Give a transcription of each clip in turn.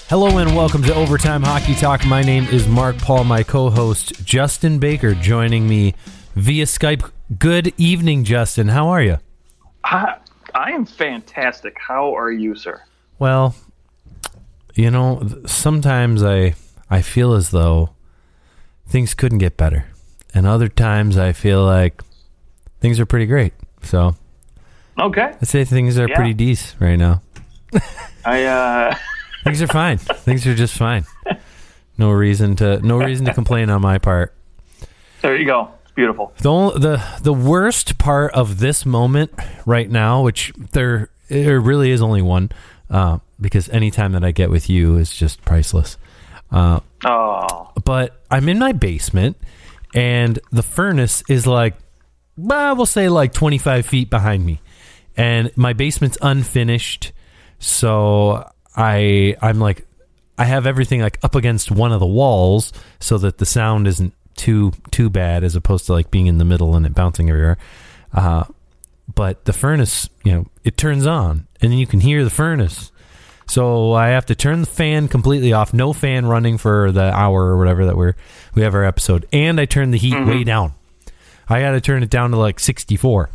Hello and welcome to Overtime Hockey Talk. My name is Mark Paul, my co-host Justin Baker joining me via Skype. Good evening, Justin. How are you? I am fantastic. How are you, sir? Well, you know, sometimes I feel as though things couldn't get better. And other times I feel like things are pretty great. So, okay. I'd say things are pretty decent right now. Things are fine. Things are just fine. No reason to complain on my part. There you go. It's beautiful. The worst part of this moment right now, which there really is only one, because any time that I get with you is just priceless. But I'm in my basement, and the furnace is like, we'll say like 25 feet behind me, and my basement's unfinished, so I'm like, I have everything like up against one of the walls so that the sound isn't too bad, as opposed to like being in the middle and it bouncing everywhere. But the furnace, you know, it turns on and then you can hear the furnace. So I have to turn the fan completely off. No fan running for the hour or whatever that we have our episode. And I turn the heat way down. I got to turn it down to like 64.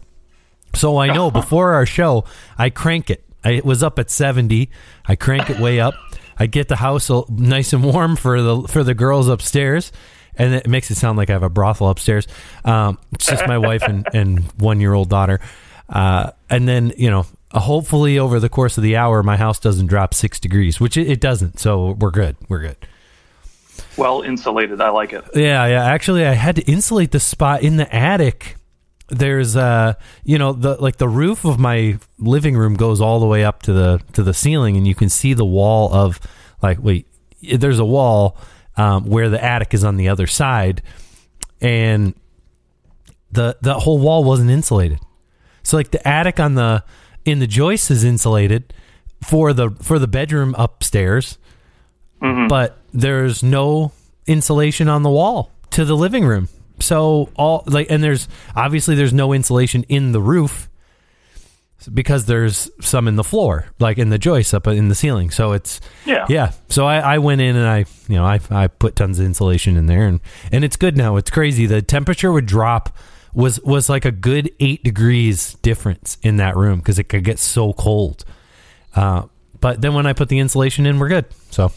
So I know before our show, I crank it. It was up at 70. I crank it way up. I get the house nice and warm for the girls upstairs, and it makes it sound like I have a brothel upstairs. It's just my wife and 1-year-old daughter. And then, you know, hopefully over the course of the hour, my house doesn't drop 6 degrees, which it doesn't. So we're good. We're good. Well insulated. I like it. Yeah. Actually, I had to insulate the spot in the attic. There's you know, the roof of my living room goes all the way up to the ceiling, and you can see the wall of there's a wall where the attic is on the other side, and the whole wall wasn't insulated. So like the attic in the joist is insulated for the bedroom upstairs, but there's no insulation on the wall to the living room. So there's no insulation in the roof because there's some in the floor, like in the joists up in the ceiling. So it's So I went in and I put tons of insulation in there, and it's good now. It's crazy. The temperature would drop was like a good 8 degrees difference in that room because it could get so cold. But then when I put the insulation in, we're good. So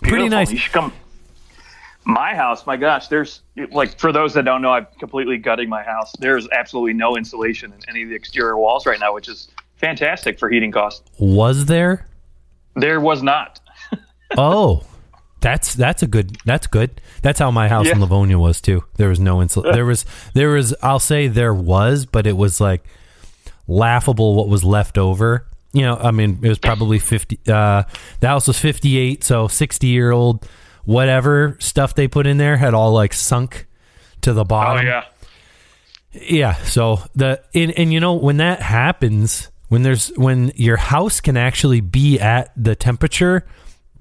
pretty nice. You should come. My house, my gosh, there's, like, for those that don't know, I'm completely gutting my house. There's absolutely no insulation in any of the exterior walls right now, which is fantastic for heating costs. Was there? There was not. Oh, that's good. That's how my house in Livonia was too. There was no insulation. There was, I'll say there was, but it was like laughable what was left over. You know, I mean, it was probably 50, the house was 58, so 60-year-old whatever stuff they put in there had all like sunk to the bottom. Oh yeah. So and you know, when that happens, when your house can actually be at the temperature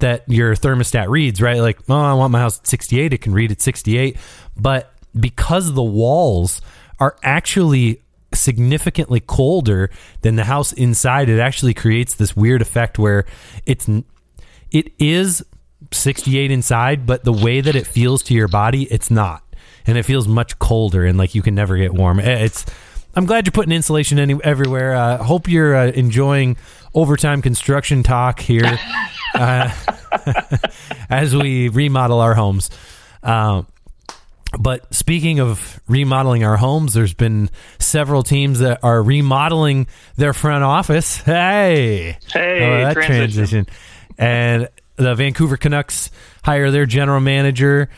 that your thermostat reads, right? Like, oh, I want my house at 68. It can read at 68. But because the walls are actually significantly colder than the house inside, it actually creates this weird effect where it is 68 inside, but the way that it feels to your body, it's not, and it feels much colder, and like you can never get warm. I'm glad you're putting insulation everywhere. Hope you're enjoying overtime construction talk here as we remodel our homes. But speaking of remodeling our homes, there's been several teams that are remodeling their front office. Hey, that transition. And the Vancouver Canucks hire their general manager,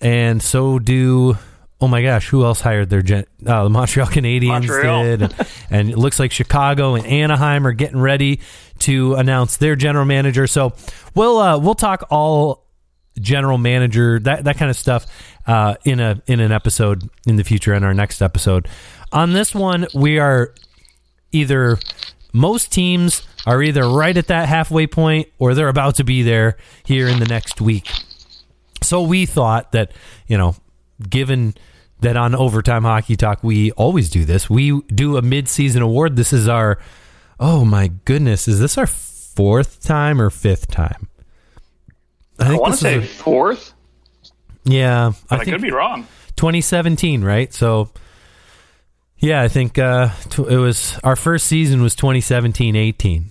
and so do, oh my gosh, who else hired their the Montreal Canadiens did, and it looks like Chicago and Anaheim are getting ready to announce their general manager. So we'll talk all general manager, that kind of stuff in an episode in the future, in our next episode. On this one, we are most teams are either right at that halfway point or they're about to be there here in the next week. So we thought that, you know, given that on Overtime Hockey Talk, we always do this. We do a mid-season award. This is our, oh my goodness, is this our fourth time or fifth time? I want to say fourth. Yeah. But I could be wrong. 2017, right? So, yeah, I think it was our first season was 2017-18.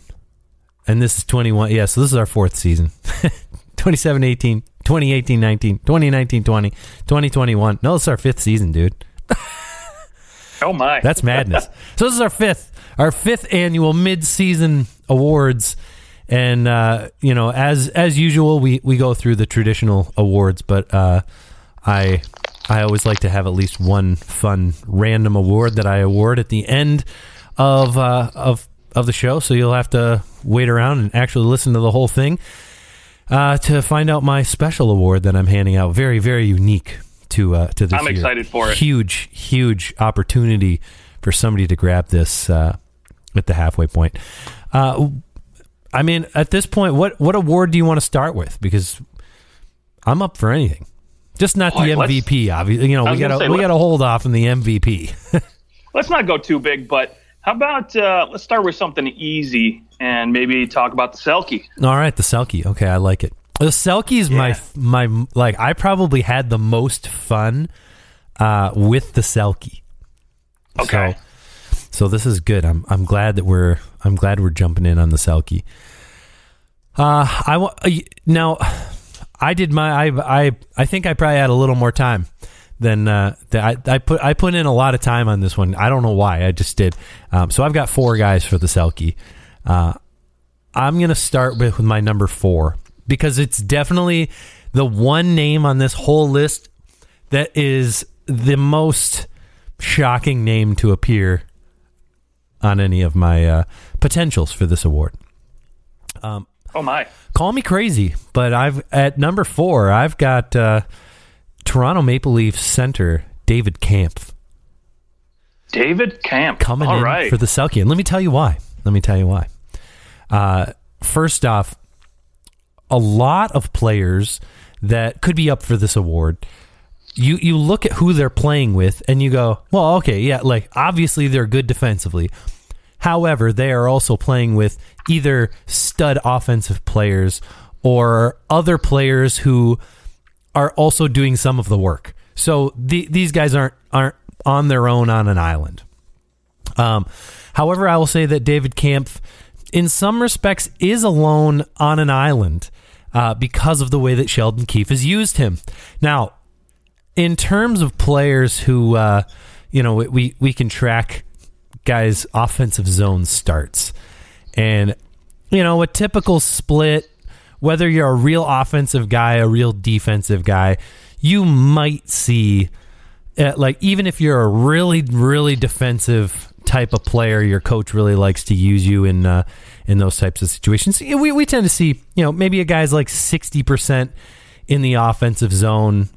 And this is 21. Yeah, so this is our fourth season. 2017-18, 2018-19, 2019-20, 2021. No, this is our fifth season, dude. Oh, my. That's madness. So this is our fifth annual Mid-Season Awards. And, as usual, we go through the traditional awards, but I always like to have at least one fun random award that I award at the end of the show. So you'll have to wait around and actually listen to the whole thing to find out my special award that I'm handing out. Very, very unique to this year. I'm excited for it. Huge opportunity for somebody to grab this at the halfway point. I mean, at this point, what award do you want to start with? Because I'm up for anything. Just not the MVP, obviously. You know, we got to hold off on the MVP. Let's not go too big, but how about let's start with something easy and maybe talk about the Selke. All right, the Selke. Okay, I like it. The Selke is my like. I probably had the most fun with the Selke. Okay. So this is good. I'm glad that we're jumping in on the Selke. Now. I did I think I probably had a little more time than I put in a lot of time on this one. I don't know why. I just did. So I've got four guys for the Selke. I'm going to start with my number 4 because it's definitely the one name on this whole list that is the most shocking name to appear on any of my potentials for this award. Oh my. Call me crazy, but at number 4, I've got Toronto Maple Leafs center David Kampf. David Kampf coming in for the Selke, and let me tell you why. First off, a lot of players that could be up for this award. You look at who they're playing with, and you go, well, okay, yeah, like obviously they're good defensively. However, they are also playing with either stud offensive players or other players who are also doing some of the work. So these guys aren't on their own on an island. However, I will say that David Kampf, in some respects, is alone on an island because of the way that Sheldon Keefe has used him. Now, in terms of players who, we can track guys' offensive zone starts. And, a typical split, whether you're a real offensive guy, a real defensive guy, you might see, even if you're a really, really defensive type of player, your coach really likes to use you in those types of situations. We tend to see, maybe a guy's like 60% in the offensive zone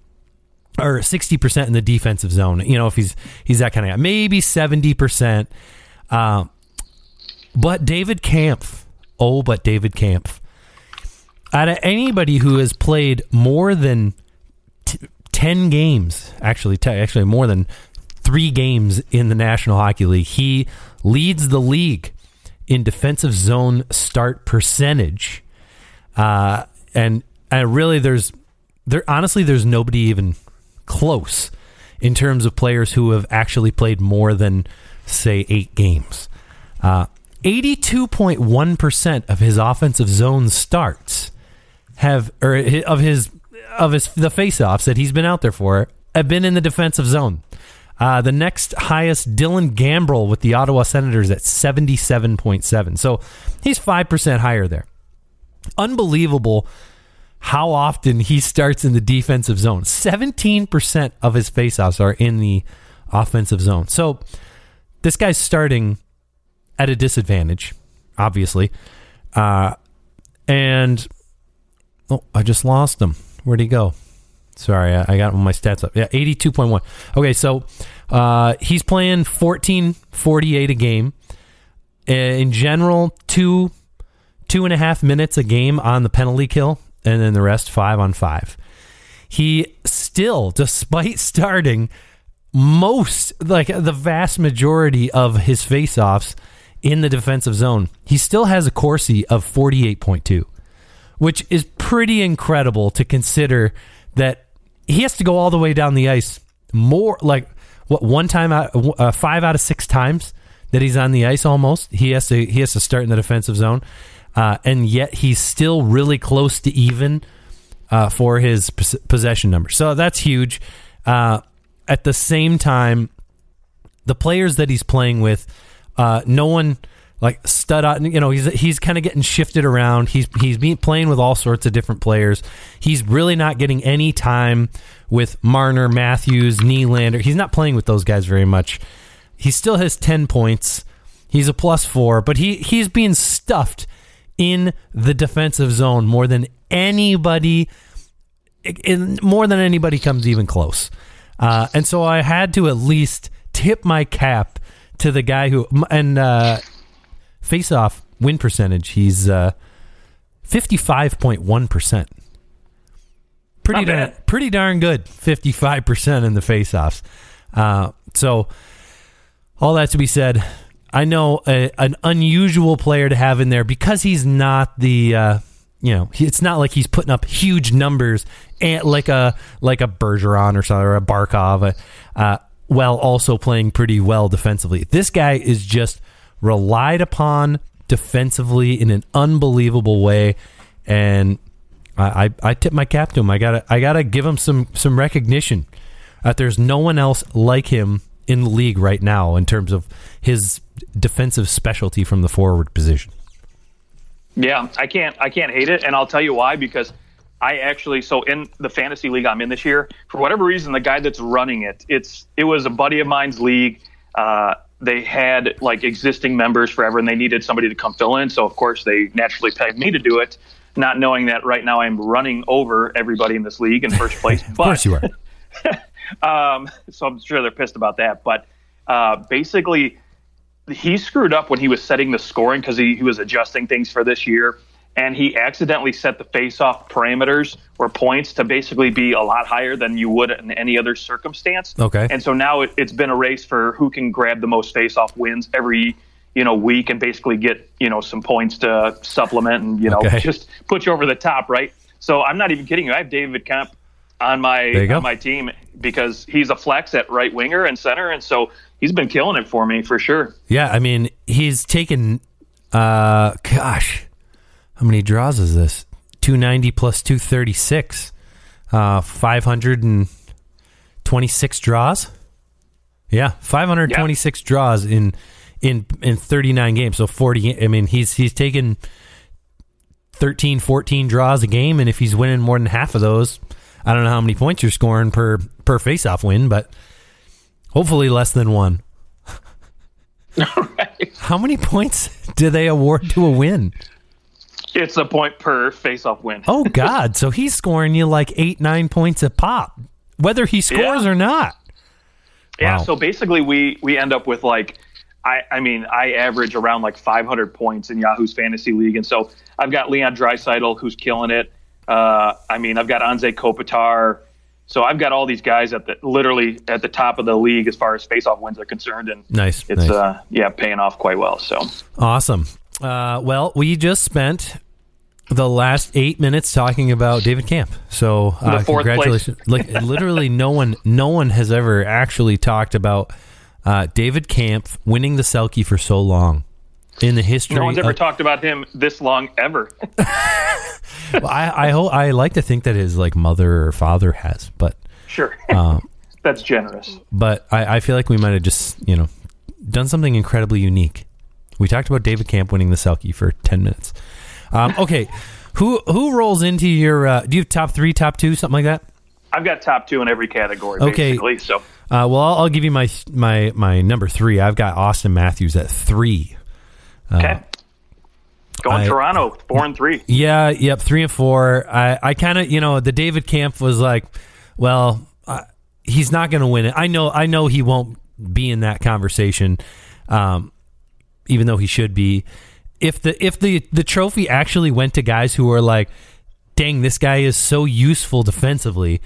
or 60% in the defensive zone, if he's that kind of guy. Maybe 70%. But David Kampf, out of anybody who has played more than 10 games, actually more than 3 games in the National Hockey League, he leads the league in defensive zone start percentage. And really there's nobody even close in terms of players who have actually played more than, say, 8 games. 82.1% of his offensive zone starts the face-offs that he's been out there for have been in the defensive zone. The next highest, Dylan Gambrell with the Ottawa Senators at 77.7. So he's 5% higher there. Unbelievable how often he starts in the defensive zone. 17% of his faceoffs are in the offensive zone. So this guy's starting at a disadvantage, obviously. And I just lost him. Where'd he go? Sorry, I got my stats up. Yeah, 82.1. Okay, so he's playing 14:48 a game. In general, 2.5 minutes a game on the penalty kill, and then the rest 5-on-5. He still, despite starting the vast majority of his faceoffs in the defensive zone, he still has a Corsi of 48.2, which is pretty incredible to consider that he has to go all the way down the ice more, like, one time out, 5 out of 6 times that he's on the ice almost. He has to start in the defensive zone, and yet he's still really close to even for his possession number. So that's huge. At the same time, the players that he's playing with, no one like stud out. He's kind of getting shifted around. He's playing with all sorts of different players. He's really not getting any time with Marner, Matthews, Nylander. He's not playing with those guys very much. He still has 10 points. He's a +4, but he's being stuffed in the defensive zone more than anybody comes even close. And so I had to at least tip my cap to the guy who, and face-off win percentage, he's 55.1%. Pretty darn good, 55% in the face-offs. So all that to be said, I know an unusual player to have in there because he's not the it's not like he's putting up huge numbers and like a Bergeron or something, or a Barkov, while also playing pretty well defensively. This guy is just relied upon defensively in an unbelievable way, and I tip my cap to him. I gotta give him some recognition. There's no one else like him in the league right now in terms of his defensive specialty from the forward position. Yeah, I can't hate it, and I'll tell you why. Because I actually, so in the fantasy league I'm in this year, for whatever reason, the guy that's running it was a buddy of mine's league. They had like existing members forever, and they needed somebody to come fill in. So of course they naturally paid me to do it, not knowing that right now I'm running over everybody in this league in first place. Of course you are. So I'm sure they're pissed about that. But basically, he screwed up when he was setting the scoring because he was adjusting things for this year, and he accidentally set the face-off parameters or points to basically be a lot higher than you would in any other circumstance. Okay. And so now it's been a race for who can grab the most face-off wins every week and basically get some points to supplement and just put you over the top, right? So I'm not even kidding you. I have David Kemp on my team because he's a flex at right winger and center, and so he's been killing it for me for sure. Yeah, I mean, he's taken, how many draws is this? 290 plus 236. 526 draws? Yeah, 526 draws in 39 games. So 40, I mean, he's taken 13, 14 draws a game, and if he's winning more than half of those, I don't know how many points you're scoring per face-off win, but hopefully less than one. Right. How many points do they award to a win? It's a point per face-off win. Oh, God. So he's scoring you like 8-9 points a pop, whether he scores or not. Yeah, wow. So basically we end up with like, I average around like 500 points in Yahoo's fantasy league. And so I've got Leon Draisaitl who's killing it. I've got Anze Kopitar. So I've got all these guys literally at the top of the league as far as face-off wins are concerned, and nice. Paying off quite well. So awesome. Well, we just spent the last 8 minutes talking about David Camp. So congratulations! Like literally, no one has ever actually talked about David Camp winning the Selke for so long in the history. No one's ever talked about him this long ever. Well, I like to think that his like mother or father has, but sure, that's generous. But I feel like we might have just done something incredibly unique. We talked about David Camp winning the Selke for 10 minutes. Okay, who rolls into your? Do you have top 3, top 2, something like that? I've got top 2 in every category. Okay, basically. So well, I'll give you my number 3. I've got Austin Matthews at 3. Okay. Going Toronto, 4-3. Yeah, yep, 3-4. I kind of, the David Camp was like, well, he's not going to win it. I know he won't be in that conversation, even though he should be. If the trophy actually went to guys who are like, dang, this guy is so useful defensively,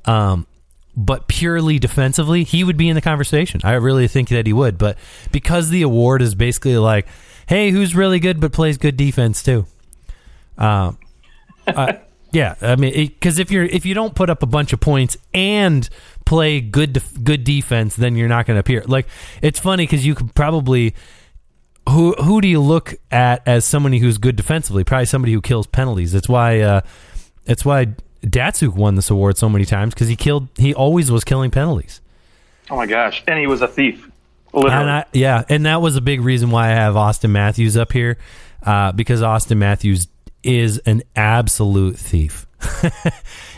but purely defensively, he would be in the conversation. I really think that he would. But because the award is basically like, hey, who's really good but plays good defense too? Yeah, I mean, because if you don't put up a bunch of points and play good defense, then you're not going to appear. Like, it's funny because you could probably who do you look at as somebody who's good defensively? Probably somebody who kills penalties. That's why Datsuk won this award so many times, because he always was killing penalties. Oh my gosh, and he was a thief. Literally. And that was a big reason why I have Austin Matthews up here, because Austin Matthews is an absolute thief.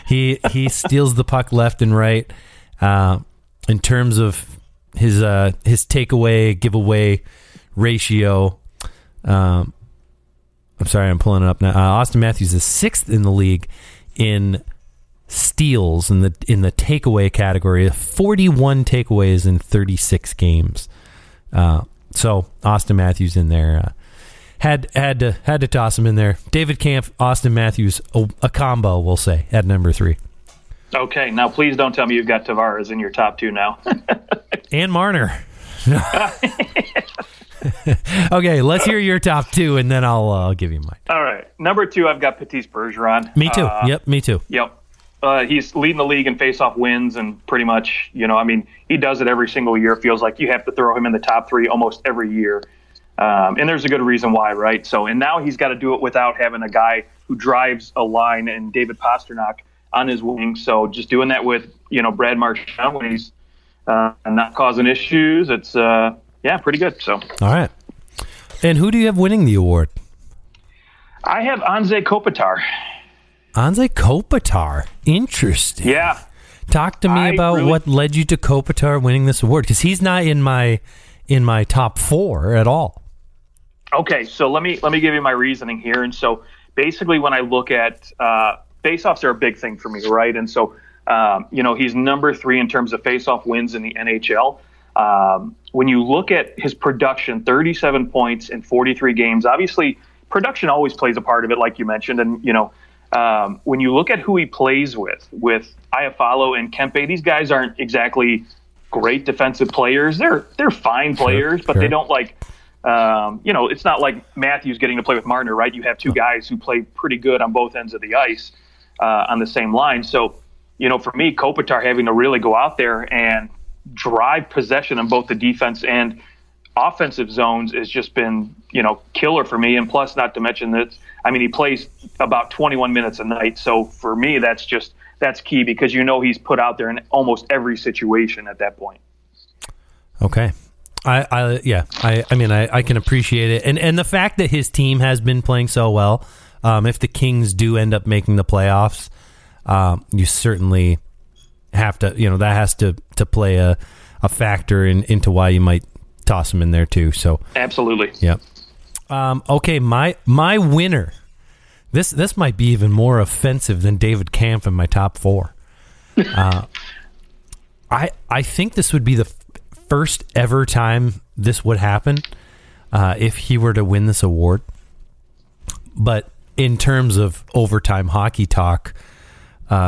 He steals the puck left and right. In terms of his takeaway giveaway ratio, I'm sorry, I'm pulling it up now. Austin Matthews is 6th in the league in steals in the takeaway category. 41 takeaways in 36 games. So Austin Matthews in there. Had to toss him in there. David Kampf, Austin Matthews, a combo, we'll say, at number 3. Okay, now please don't tell me you've got Tavares in your top 2 now. And Marner. Okay, let's hear your top 2, and then I'll give you mine. All right, number 2, I've got Patrice Bergeron. Me too. Me too. Yep. He's leading the league in faceoff wins, and pretty much, he does it every single year. It feels like you have to throw him in the top 3 almost every year. And there's a good reason why, right? So, and now he's got to do it without having a guy who drives a line and David Pastrnak on his wing. So just doing that with, Brad Marchand when he's not causing issues, it's, pretty good. So. All right. And who do you have winning the award? I have Anze Kopitar. Anze Kopitar. Interesting. Yeah. Talk to me about what led you to Kopitar winning this award, because he's not in my top 4 at all. Okay, so let me give you my reasoning here. And so basically, when I look at faceoffs, are a big thing for me, right? And so he's number 3 in terms of faceoff wins in the NHL. When you look at his production, 37 points in 43 games. Obviously, production always plays a part of it, like you mentioned. And when you look at who he plays with Iafallo and Kempe, these guys aren't exactly great defensive players. They're fine players, but they don't it's not like Matthews getting to play with Marner, right? You have 2 guys who play pretty good on both ends of the ice on the same line. So, for me, Kopitar having to really go out there and drive possession in both the defense and offensive zones has just been, killer for me. And plus, not to mention that, he plays about 21 minutes a night. So for me, that's key, because he's put out there in almost every situation at that point. Okay. I can appreciate it. And the fact that his team has been playing so well, if the Kings do end up making the playoffs, you certainly have to, that has to play a factor into why you might toss him in there too. So absolutely. Yep. Okay. My winner, this might be even more offensive than David Kampf in my top 4. I think this would be the first ever time this would happen if he were to win this award. But in terms of overtime hockey talk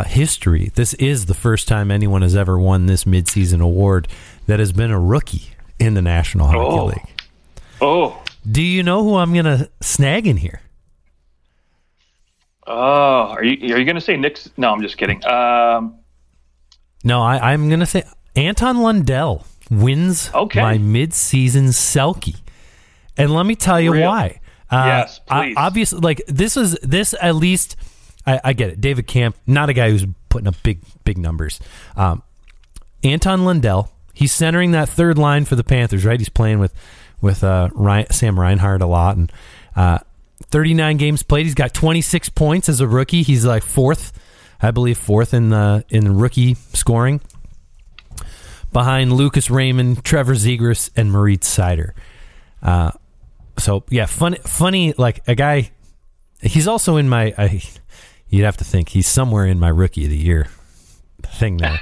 history, this is the first time anyone has ever won this mid-season award that has been a rookie in the National Hockey League. Oh. Do you know who I'm going to snag in here? Oh, are you going to say Nick? No, I'm just kidding. No, I'm going to say Anton Lundell wins my mid-season Selke. And let me tell you why. Yes, please. Obviously, this at least, I get it. David Kampf, not a guy who's putting up big numbers. Anton Lundell, he's centering that third line for the Panthers, right? He's playing with Sam Reinhart a lot, and 39 games played. He's got 26 points as a rookie. He's like fourth in the rookie scoring, behind Lucas Raymond, Trevor Zegras, and Moritz Seider. So yeah, funny, like a guy. He's also in my. You'd have to think he's somewhere in my rookie of the year thing there.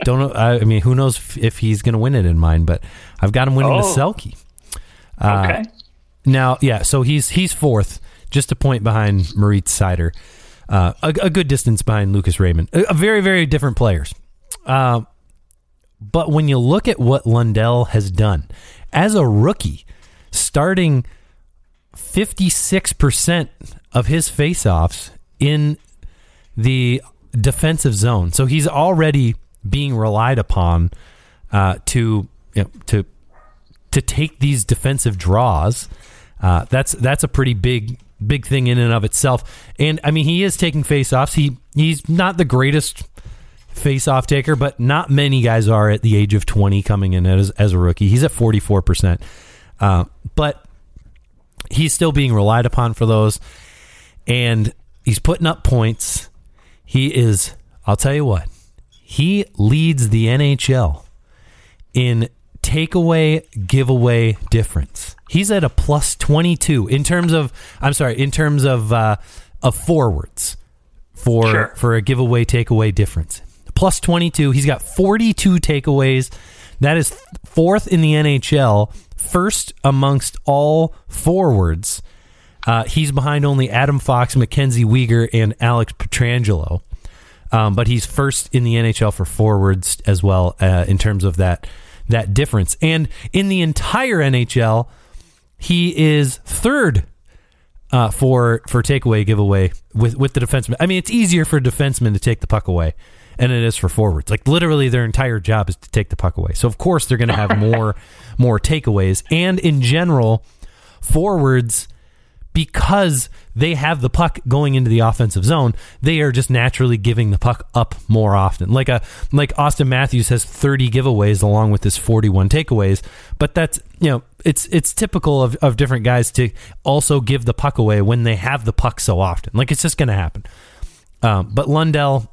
Don't know. I mean, who knows if he's going to win it in mine? But I've got him winning the Selke. Okay. Now, yeah. So he's fourth, just a point behind Moritz Seider. A good distance behind Lucas Raymond. Very, very different players. But when you look at what Lundell has done as a rookie, starting 56% of his faceoffs in the defensive zone. So he's already being relied upon to take these defensive draws. That's a pretty big thing in and of itself. And I mean, he is taking faceoffs. He's not the greatest faceoff taker, but not many guys are at the age of 20 coming in as a rookie. He's at 44%. But he's still being relied upon for those. And he's putting up points. I'll tell you what, he leads the NHL in takeaway, giveaway difference. He's at a plus 22 in terms of forwards for a giveaway takeaway difference. Plus 22. He's got 42 takeaways. That is fourth in the NHL, first amongst all forwards. He's behind only Adam Fox, Mackenzie Weegar, and Alex Pietrangelo. But he's first in the NHL for forwards as well in terms of that difference. And in the entire NHL, he is third for takeaway giveaway with the defenseman. I mean, it's easier for defensemen to take the puck away than it is for forwards. Like literally their entire job is to take the puck away. So of course they're going to have more takeaways. And in general, forwards, because they have the puck going into the offensive zone, they are just naturally giving the puck up more often. Like Austin Matthews has 30 giveaways along with his 41 takeaways, but that's, it's typical of different guys to also give the puck away when they have the puck so often. Like it's just going to happen. But Lundell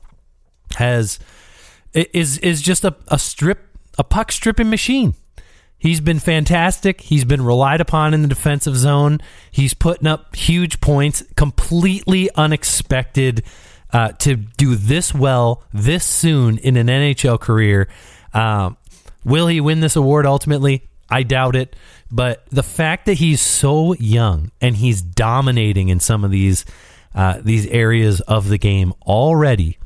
is just a puck stripping machine. He's been fantastic. He's been relied upon in the defensive zone. He's putting up huge points, completely unexpected to do this well this soon in an NHL career. Will he win this award ultimately? I doubt it. But the fact that he's so young and he's dominating in some of these areas of the game already,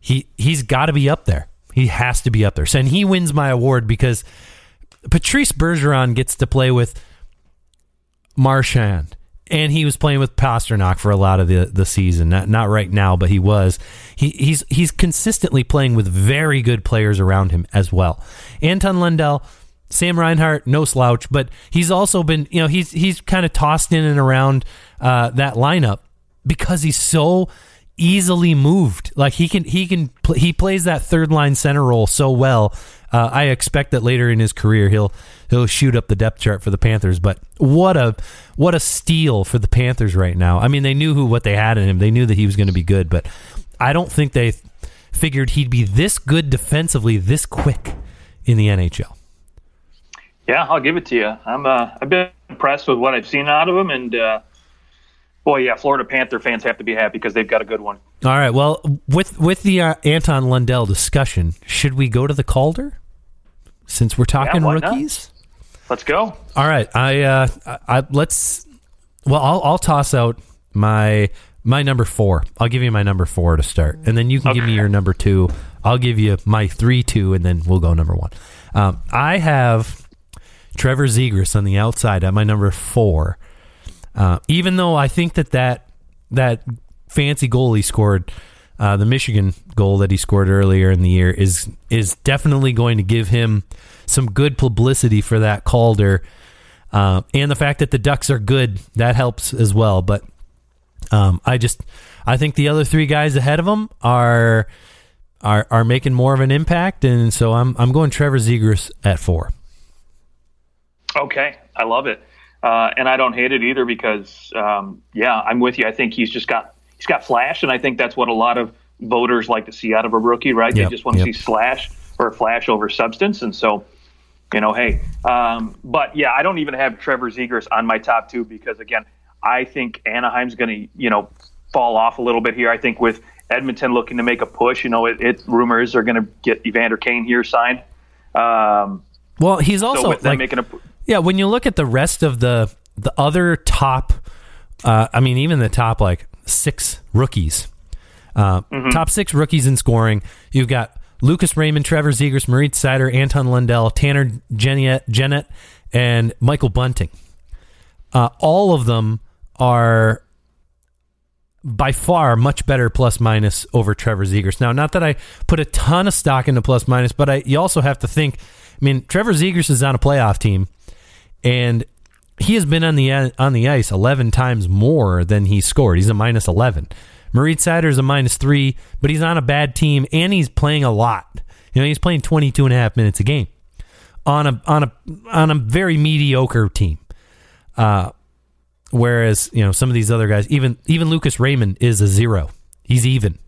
he's got to be up there. He has to be up there. So, and he wins my award because Patrice Bergeron gets to play with Marchand, and he was playing with Pasternak for a lot of the season. Not right now, but he was. He's consistently playing with very good players around him as well. Anton Lundell, Sam Reinhart, no slouch, but he's also been, he's kind of tossed in and around that lineup because he's so easily moved. Like he plays that third line center role so well. I expect that later in his career he'll shoot up the depth chart for the Panthers. But what a steal for the Panthers right now. I mean, they knew what they had in him. They knew that he was going to be good, but I don't think they figured he'd be this good defensively this quick in the NHL. Yeah, I'll give it to you. I've been impressed with what I've seen out of him, and Florida Panther fans have to be happy because they've got a good one. All right, well, with the Anton Lundell discussion, should we go to the Calder since we're talking rookies? Not? Let's go. All right, I'll toss out my number 4. I'll give you my number 4 to start, and then you can give me your number 2. I'll give you my 3-2, and then we'll go number 1. I have Trevor Zegras on the outside at my number 4. Even though I think that fancy goal he scored, the Michigan goal that he scored earlier in the year is definitely going to give him some good publicity for that Calder, and the fact that the Ducks are good, that helps as well. But I think the other 3 guys ahead of him are making more of an impact, and so I'm going Trevor Zegras at 4. Okay, I love it. And I don't hate it either because, I'm with you. I think he's got flash, and I think that's what a lot of voters like to see out of a rookie, right? They just want to see flash over substance, and so, hey. But I don't even have Trevor Zegras on my top 2 because, again, I think Anaheim's going to, fall off a little bit here. I think with Edmonton looking to make a push, rumors are going to get Evander Kane here signed. Well, he's also making a. Yeah, when you look at the rest of the other top, even the top 6 rookies, top 6 rookies in scoring, you've got Lucas Raymond, Trevor Zegras, Moritz Seider, Anton Lundell, Tanner Jennett, and Michael Bunting. All of them are by far much better plus-minus over Trevor Zegras. Now, not that I put a ton of stock into plus-minus, but you also have to think, I mean, Trevor Zegras is on a playoff team, and he has been on the ice 11 times more than he scored. He's a minus 11. Moritz Seider is a minus 3, but he's on a bad team, and he's playing a lot. He's playing 22 and a half minutes a game on a very mediocre team. Whereas, some of these other guys, even Lucas Raymond is a 0. He's even.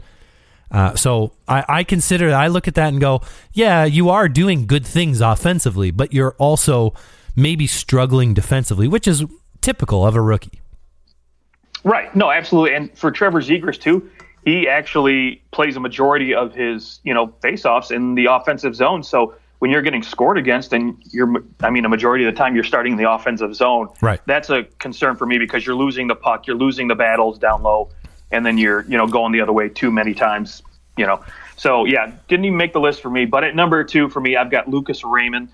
So I look at that and go, yeah, you are doing good things offensively, but you're also maybe struggling defensively, which is typical of a rookie. Right. No, absolutely. And for Trevor Zegras too, he actually plays a majority of his, faceoffs in the offensive zone. So when you're getting scored against and a majority of the time you're starting in the offensive zone, right, that's a concern for me because you're losing the puck, you're losing the battles down low, and then you're, going the other way too many times, So, yeah, didn't even make the list for me. But at number 2 for me, I've got Lucas Raymond.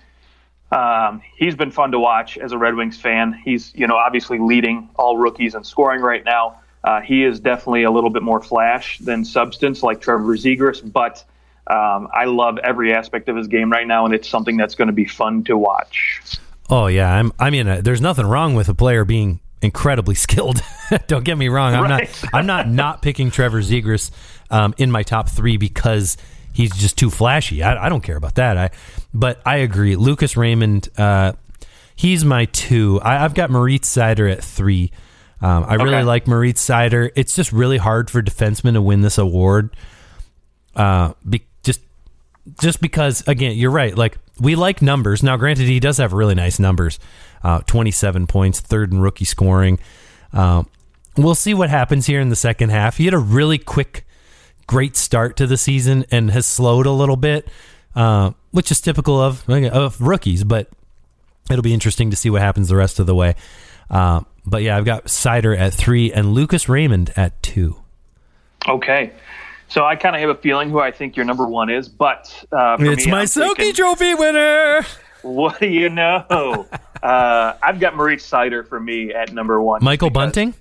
He's been fun to watch as a Red Wings fan. He's, obviously leading all rookies in scoring right now. He is definitely a little bit more flash than substance like Trevor Zegras, but I love every aspect of his game right now, and it's something that's going to be fun to watch. Oh, yeah. There's nothing wrong with a player being incredibly skilled. Don't get me wrong. I'm not picking Trevor Zegras in my top 3 because he's just too flashy. I don't care about that. But I agree. Lucas Raymond, he's my 2. I've got Moritz Seider at 3. I really like Moritz Seider. It's just really hard for defensemen to win this award. Just because, again, you're right. Like, we like numbers. Now, granted, he does have really nice numbers. 27 points, 3rd in rookie scoring. We'll see what happens here in the second half. He had a really great start to the season and has slowed a little bit, which is typical of rookies, but it'll be interesting to see what happens the rest of the way. But yeah, I've got Seider at 3 and Lucas Raymond at 2. Okay. So I kind of have a feeling who I think your number 1 is, but it's my Selke Trophy winner. What do you know? I've got Moritz Seider for me at number 1. Michael Bunting?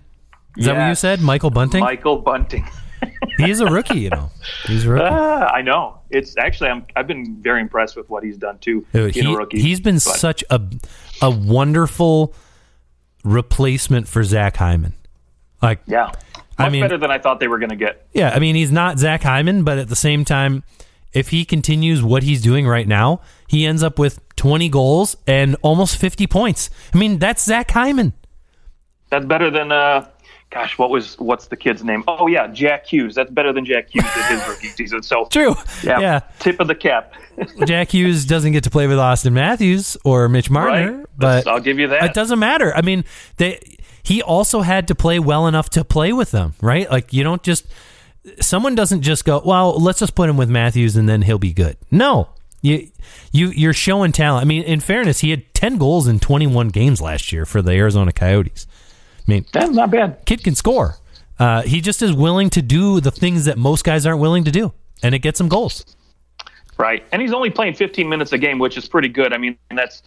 Is that what you said? Michael Bunting? Michael Bunting. He's a rookie, He's a rookie. I know. It's actually I've been very impressed with what he's done too. Being a rookie. He's been such a wonderful replacement for Zach Hyman. Yeah. Much better than I thought they were going to get. Yeah, he's not Zach Hyman, but at the same time, if he continues what he's doing right now, he ends up with 20 goals and almost 50 points. That's Zach Hyman. That's better than what's the kid's name? Oh yeah, Jack Hughes. That's better than Jack Hughes in his rookie season. So true. Yeah. Tip of the cap. Jack Hughes doesn't get to play with Austin Matthews or Mitch Marner, right. But I'll give you that. It doesn't matter. He also had to play well enough to play with them, right? Like, you don't just... Someone doesn't just go, well, let's just put him with Matthews and then he'll be good. No. You're showing talent. In fairness, he had 10 goals in 21 games last year for the Arizona Coyotes. That's not bad. Kid can score. He just is willing to do the things that most guys aren't willing to do, and it gets him goals. Right. And he's only playing 15 minutes a game, which is pretty good. That's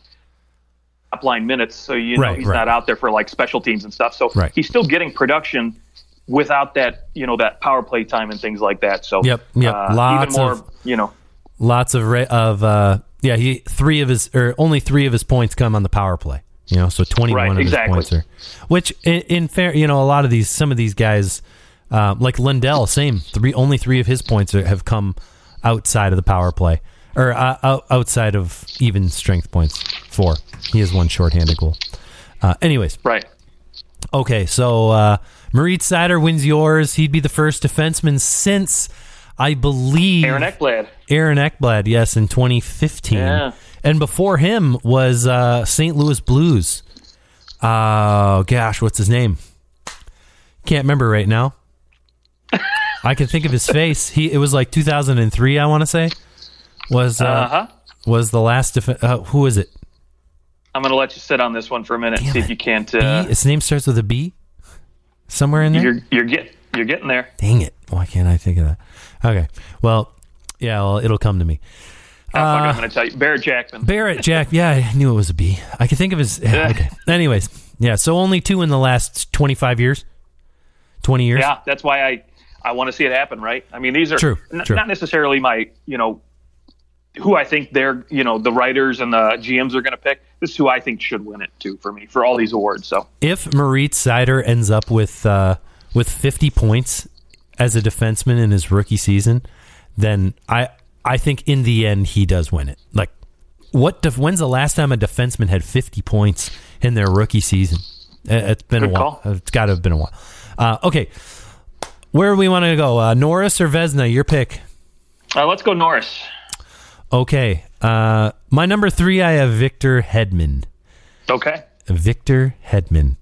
top-line minutes, so he's not out there for special teams and stuff. So he's still getting production without that, that power play time and things like that. So yep. Lots even more, lots of only 3 of his points come on the power play. So 21 of his points are, which in fair, a lot of some of these guys, like Lindell, same only 3 of his points have come outside of the power play or outside of even strength points. 4. He has 1 shorthanded goal. Anyways. Right. Okay. So, Moritz Seider wins yours. He'd be the first defenseman since, I believe, Aaron Ekblad. Yes. In 2015. Yeah. And before him was St. Louis Blues. Oh, gosh, what's his name? Can't remember right now. I can think of his face. It was 2003, I want to say. Was the last who is it? I'm going to let you sit on this one for a minute and see if you can't. His name starts with a B? Somewhere in there? You're getting there. Dang it. Why can't I think of that? Okay. Well, it'll come to me. I'm going to tell you. Barrett Jackman. Yeah, I knew it was a B. I could think of his... Okay. Anyways, so only 2 in the last 25 years. 20 years. Yeah, that's why I want to see it happen, right? I mean, these are true. Not necessarily my, who I think they're, the writers and the GMs are going to pick. This is who I think should win it too for me for all these awards. So if Moritz Seider ends up with 50 points as a defenseman in his rookie season, then I think in the end he does win it. Like, when's the last time a defenseman had 50 points in their rookie season? It's been Good a while. call. It's got to have been a while. Okay, where do we want to go? Norris or Vezina? Your pick. Let's go Norris. Okay. My number 3, I have Victor Hedman. Okay. Victor Hedman.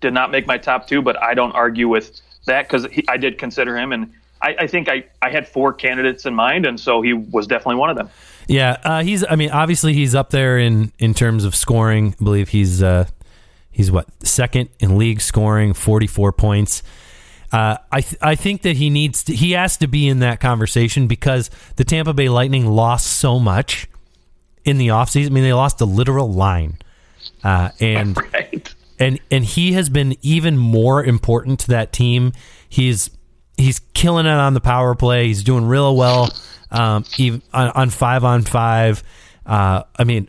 Did not make my top 2, but I don't argue with that because I did consider him, and I think I had 4 candidates in mind, and so he was definitely one of them. Yeah, obviously he's up there in terms of scoring. I believe he's second in league scoring, 44 points. I think that he has to be in that conversation because the Tampa Bay Lightning lost so much in the offseason. I mean, they lost a literal line. And right. and he has been even more important to that team. He's killing it on the power play. He's doing real well even on 5-on-5. I mean,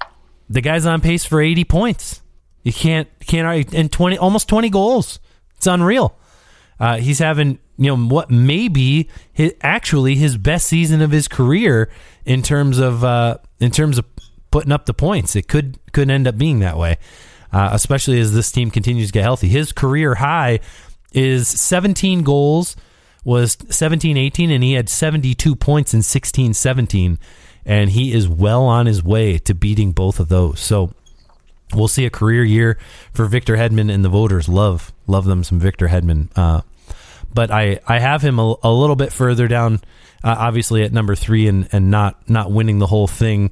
the guy's on pace for 80 points. You can't and almost 20 goals. It's unreal. He's having what may be his best season of his career in terms of putting up the points. It could end up being that way, especially as this team continues to get healthy. His career high is 17 goals, was 17-18, and he had 72 points in 16-17, and he is well on his way to beating both of those. So we'll see a career year for Victor Hedman, and the voters love them some Victor Hedman. But I have him a little bit further down, obviously at number 3, and not winning the whole thing,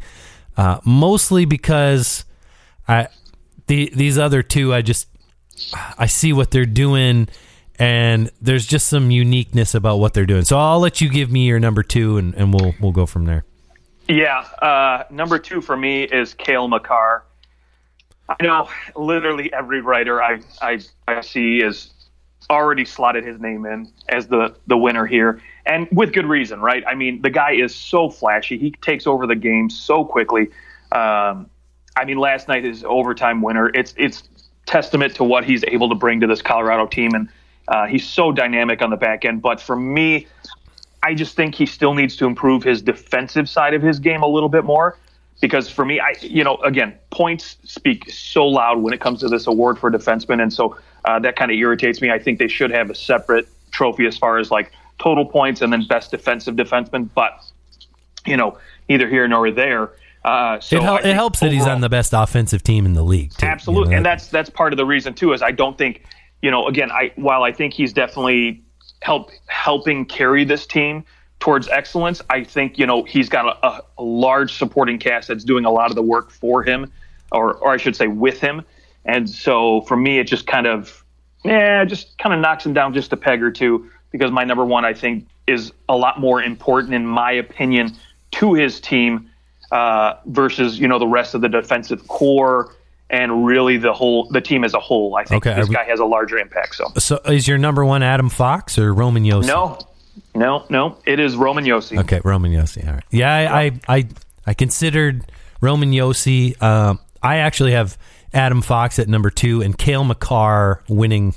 mostly because these other 2, I see what they're doing, and there's just some uniqueness about what they're doing. So I'll let you give me your number 2, and we'll go from there. Yeah, number 2 for me is Kale Mccarr. I know literally every writer I see is already slotted his name in as the winner here, and with good reason, right? I mean, the guy is so flashy. He takes over the game so quickly. I mean, last night his overtime winner. It's testament to what he's able to bring to this Colorado team, and he's so dynamic on the back end. But for me, I just think he still needs to improve his defensive side of his game a little bit more. Because for me, again, points speak so loud when it comes to this award for defensemen, and so that kind of irritates me. I think they should have a separate trophy as far as like total points and then best defensive defenseman. But neither here nor there. So it helps that he's on the best offensive team in the league, too. Absolutely, and that's part of the reason too. Is I don't think again, while I think he's definitely helping carry this team towards excellence, I think he's got a large supporting cast that's doing a lot of the work for him, or I should say with him. And so for me, it just kind of knocks him down just a peg or two, because my number 1 I think is a lot more important in my opinion to his team versus the rest of the defensive core and really the team as a whole. I think this guy has a larger impact. So is your number 1 Adam Fox or Roman Josi? No, it is Roman Josi. Okay, Roman Josi. All right. Yeah, I considered Roman Josi. I actually have Adam Fox at number 2 and Kale Mccarr winning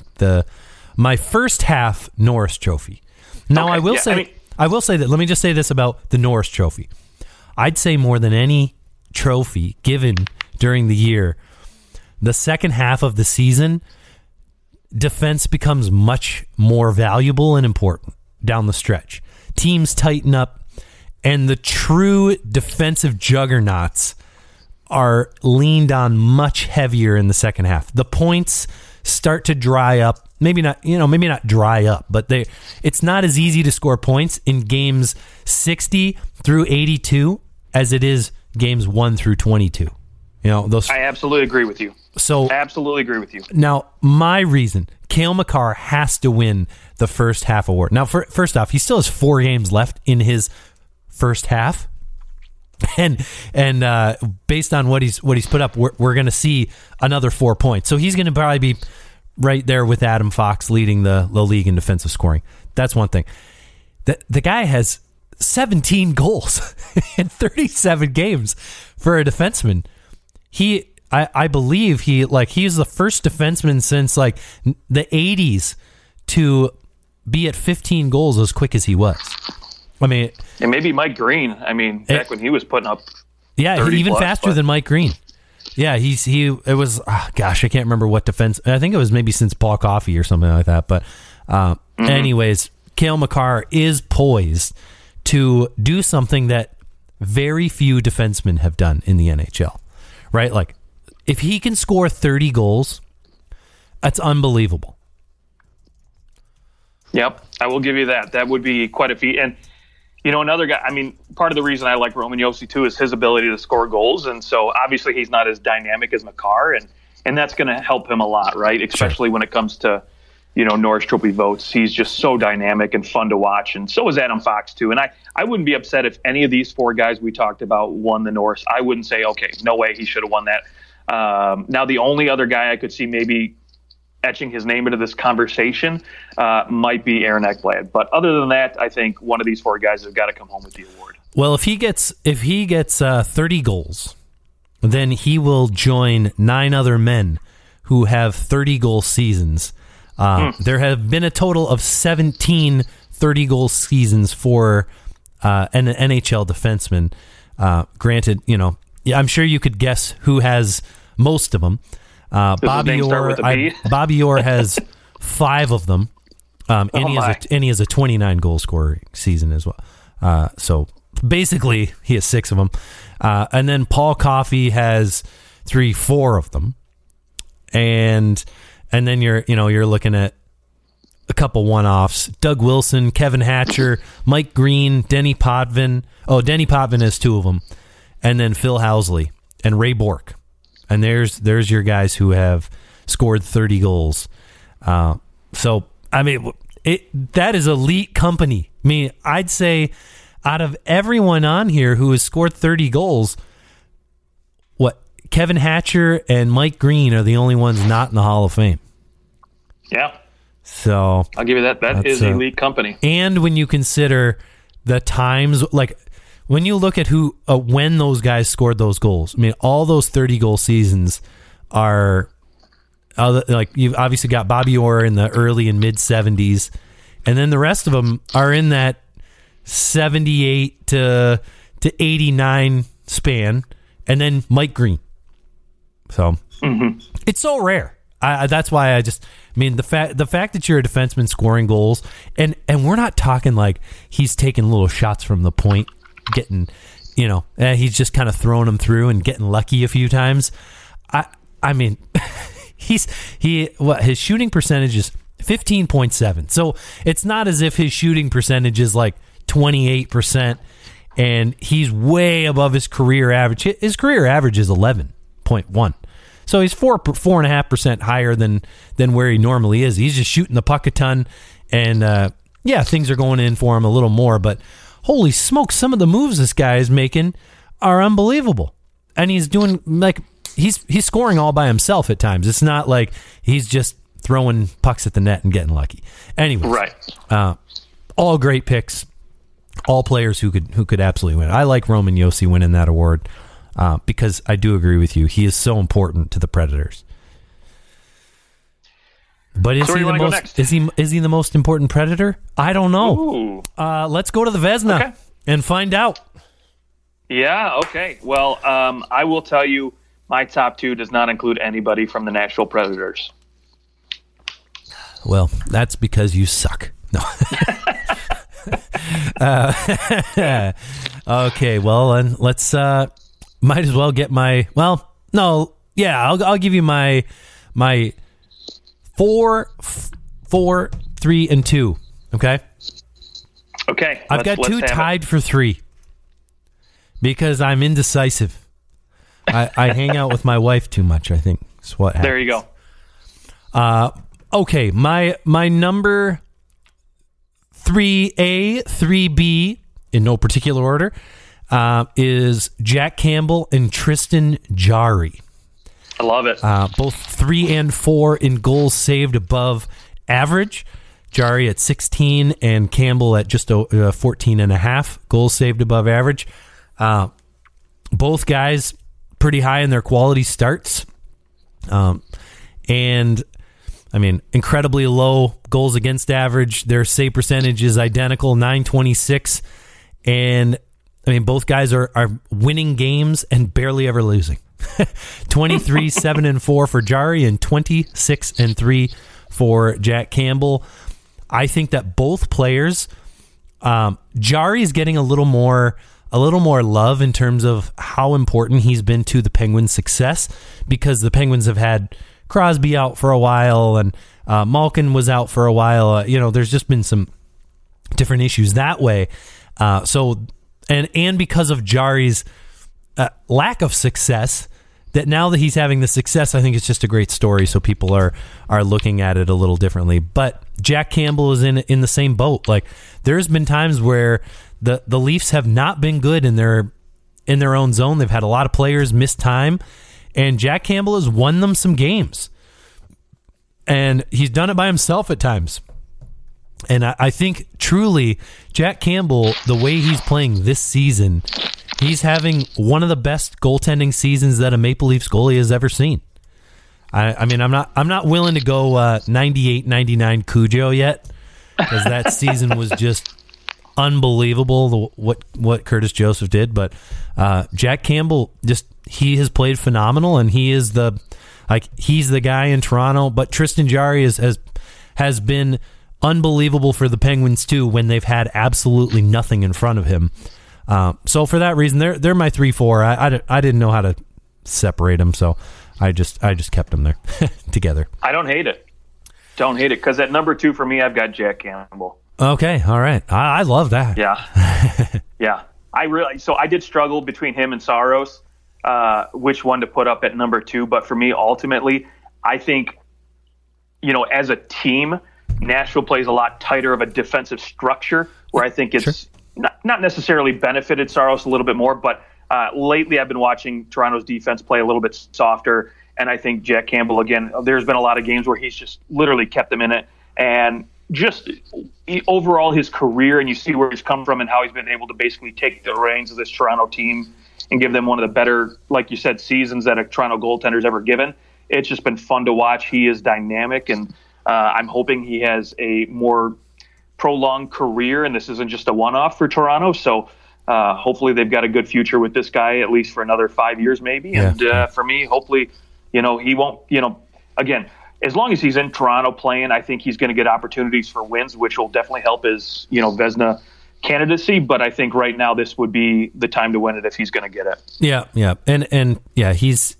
my first half Norris Trophy. Now, I will say that. Let me just say this about the Norris Trophy. I'd say more than any trophy given during the year, the second half of the season, defense becomes much more valuable and important down the stretch. Teams tighten up, and the true defensive juggernauts are leaned on much heavier in the second half. The points start to dry up. Maybe not dry up, but it's not as easy to score points in games 60 through 82 as it is games 1 through 22. I absolutely agree with you. Absolutely agree with you. Now, my reason, Kale Mccarr has to win the first half award. Now, first off, he still has 4 games left in his first half. And based on what he's put up, we're going to see another 4 points. So he's going to probably be right there with Adam Fox leading the league in defensive scoring. That's one thing. The guy has 17 goals in 37 games for a defenseman. I believe he's the first defenseman since like the 80s to be at 15 goals as quick as he was. I mean, and maybe Mike Green. I mean, back when he was putting up, even plus, faster than Mike Green. Yeah, it was. I can't remember what defense. I think it was maybe since Paul Coffey or something like that. But, anyways, Kale Mccarr is poised to do something that very few defensemen have done in the NHL. Right, like if he can score 30 goals, that's unbelievable. Yep, I will give you that. That would be quite a feat. And, another guy, I mean, part of the reason I like Roman Josi, too, is his ability to score goals. And so, obviously, he's not as dynamic as Mccarr, and that's going to help him a lot, right? Especially when it comes to, Norris Trophy votes. He's just so dynamic and fun to watch, and so is Adam Fox, too. And I wouldn't be upset if any of these four guys we talked about won the Norris. I wouldn't say, okay, no way he should have won that. Now, the only other guy I could see maybe etching his name into this conversation might be Aaron Ekblad. But other than that, I think one of these four guys has got to come home with the award. Well, if he gets 30 goals, then he will join 9 other men who have 30-goal seasons. There have been a total of 17 30-goal seasons for an NHL defenseman. Granted, I'm sure you could guess who has most of them. Bobby Orr has 5 of them, and he has a 29-goal scoring season as well. So basically, he has 6 of them, and then Paul Coffey has 4 of them, and then you're looking at a couple one-offs: Doug Wilson, Kevin Hatcher, Mike Green, Denny Potvin. Oh, Denny Potvin has 2 of them, and then Phil Housley and Ray Bourque. And there's your guys who have scored 30 goals. So, I mean, that is elite company. I mean, I'd say out of everyone on here who has scored 30 goals, Kevin Hatcher and Mike Green are the only ones not in the Hall of Fame. Yeah. So I'll give you that. That is elite company. And when you consider the times, like when you look at when those guys scored those goals, I mean, all those 30-goal seasons are like you've obviously got Bobby Orr in the early and mid-70s, and then the rest of them are in that 78 to 89 span, and then Mike Green. So It's so rare. That's why the fact that you're a defenseman scoring goals, and we're not talking like he's taking little shots from the point, getting, he's just kind of throwing them through and getting lucky a few times. I mean, his shooting percentage is 15.7. So it's not as if his shooting percentage is like 28%, and he's way above his career average. His career average is 11.1. So he's 4.5% higher than where he normally is. He's just shooting the puck a ton, and things are going in for him a little more. But holy smokes, some of the moves this guy is making are unbelievable, and he's doing like he's scoring all by himself at times. It's not like he's just throwing pucks at the net and getting lucky. Anyway, right? All great picks, all players who could absolutely win. I like Roman Josi winning that award. Because I do agree with you. He is so important to the Predators. But is he the most important Predator? I don't know. Let's go to the Vezina and find out. Yeah, okay. Well, I will tell you my top 2 does not include anybody from the Nashville Predators. Well, that's because you suck. No. Okay, well, then let's might as well get my I'll give you my 4, 3, and 2. Okay. I've got 2 tied for 3 because I'm indecisive. I hang out with my wife too much, I think. That's what happens. There you go. Okay, my number 3A, 3B, in no particular order, is Jack Campbell and Tristan Jarry. I love it. Both 3 and 4 in goals saved above average. Jarry at 16 and Campbell at just 14 and a half goals saved above average. Both guys pretty high in their quality starts. And I mean, incredibly low goals against average. Their save percentage is identical, .926. And I mean, both guys are winning games and barely ever losing. 23, 7 and 4 for Jarry and 26 and 3 for Jack Campbell. I think that both players, Jarry is getting a little more love in terms of how important he's been to the Penguins' success, because the Penguins have had Crosby out for a while and Malkin was out for a while. There's just been some different issues that way. And because of Jarry's lack of success, that now that he's having the success, I think it's just a great story. So people are looking at it a little differently. But Jack Campbell is in the same boat. Like, there's been times where the Leafs have not been good in their own zone. They've had a lot of players miss time, and Jack Campbell has won them some games. And he's done it by himself at times. And I think truly Jack Campbell, the way he's playing this season, he's having one of the best goaltending seasons that a Maple Leafs goalie has ever seen. I mean, I'm not willing to go 98-99 Cujo yet, because that season was just unbelievable, what Curtis Joseph did. But Jack Campbell, he has played phenomenal, and he's the guy in Toronto. But Tristan Jarry has been unbelievable for the Penguins too, when they've had absolutely nothing in front of him. So for that reason, they're my 3-4. I didn't know how to separate them, so I just kept them there together. I don't hate it. Because at number 2 for me, I've got Jack Campbell. Okay, all right. I love that. Yeah, yeah. I did struggle between him and Saros, which one to put up at number 2. But for me, ultimately, I think, as a team, Nashville plays a lot tighter of a defensive structure, where I think it's not necessarily benefited Saros a little bit more, but lately I've been watching Toronto's defense play a little bit softer, and I think Jack Campbell, again, there's been a lot of games where he's just literally kept them in it, and just overall his career, and you see where he's come from and how he's been able to basically take the reins of this Toronto team and give them one of the better, like you said, seasons that a Toronto goaltender's ever given. It's just been fun to watch. He is dynamic, and I'm hoping he has a more prolonged career, and this isn't just a one-off for Toronto. So hopefully they've got a good future with this guy, at least for another 5 years maybe. Yeah. And for me, hopefully, he won't, again, as long as he's in Toronto playing, I think he's going to get opportunities for wins, which will definitely help his, Vezina candidacy. But I think right now this would be the time to win it if he's going to get it. Yeah, yeah. And yeah, he's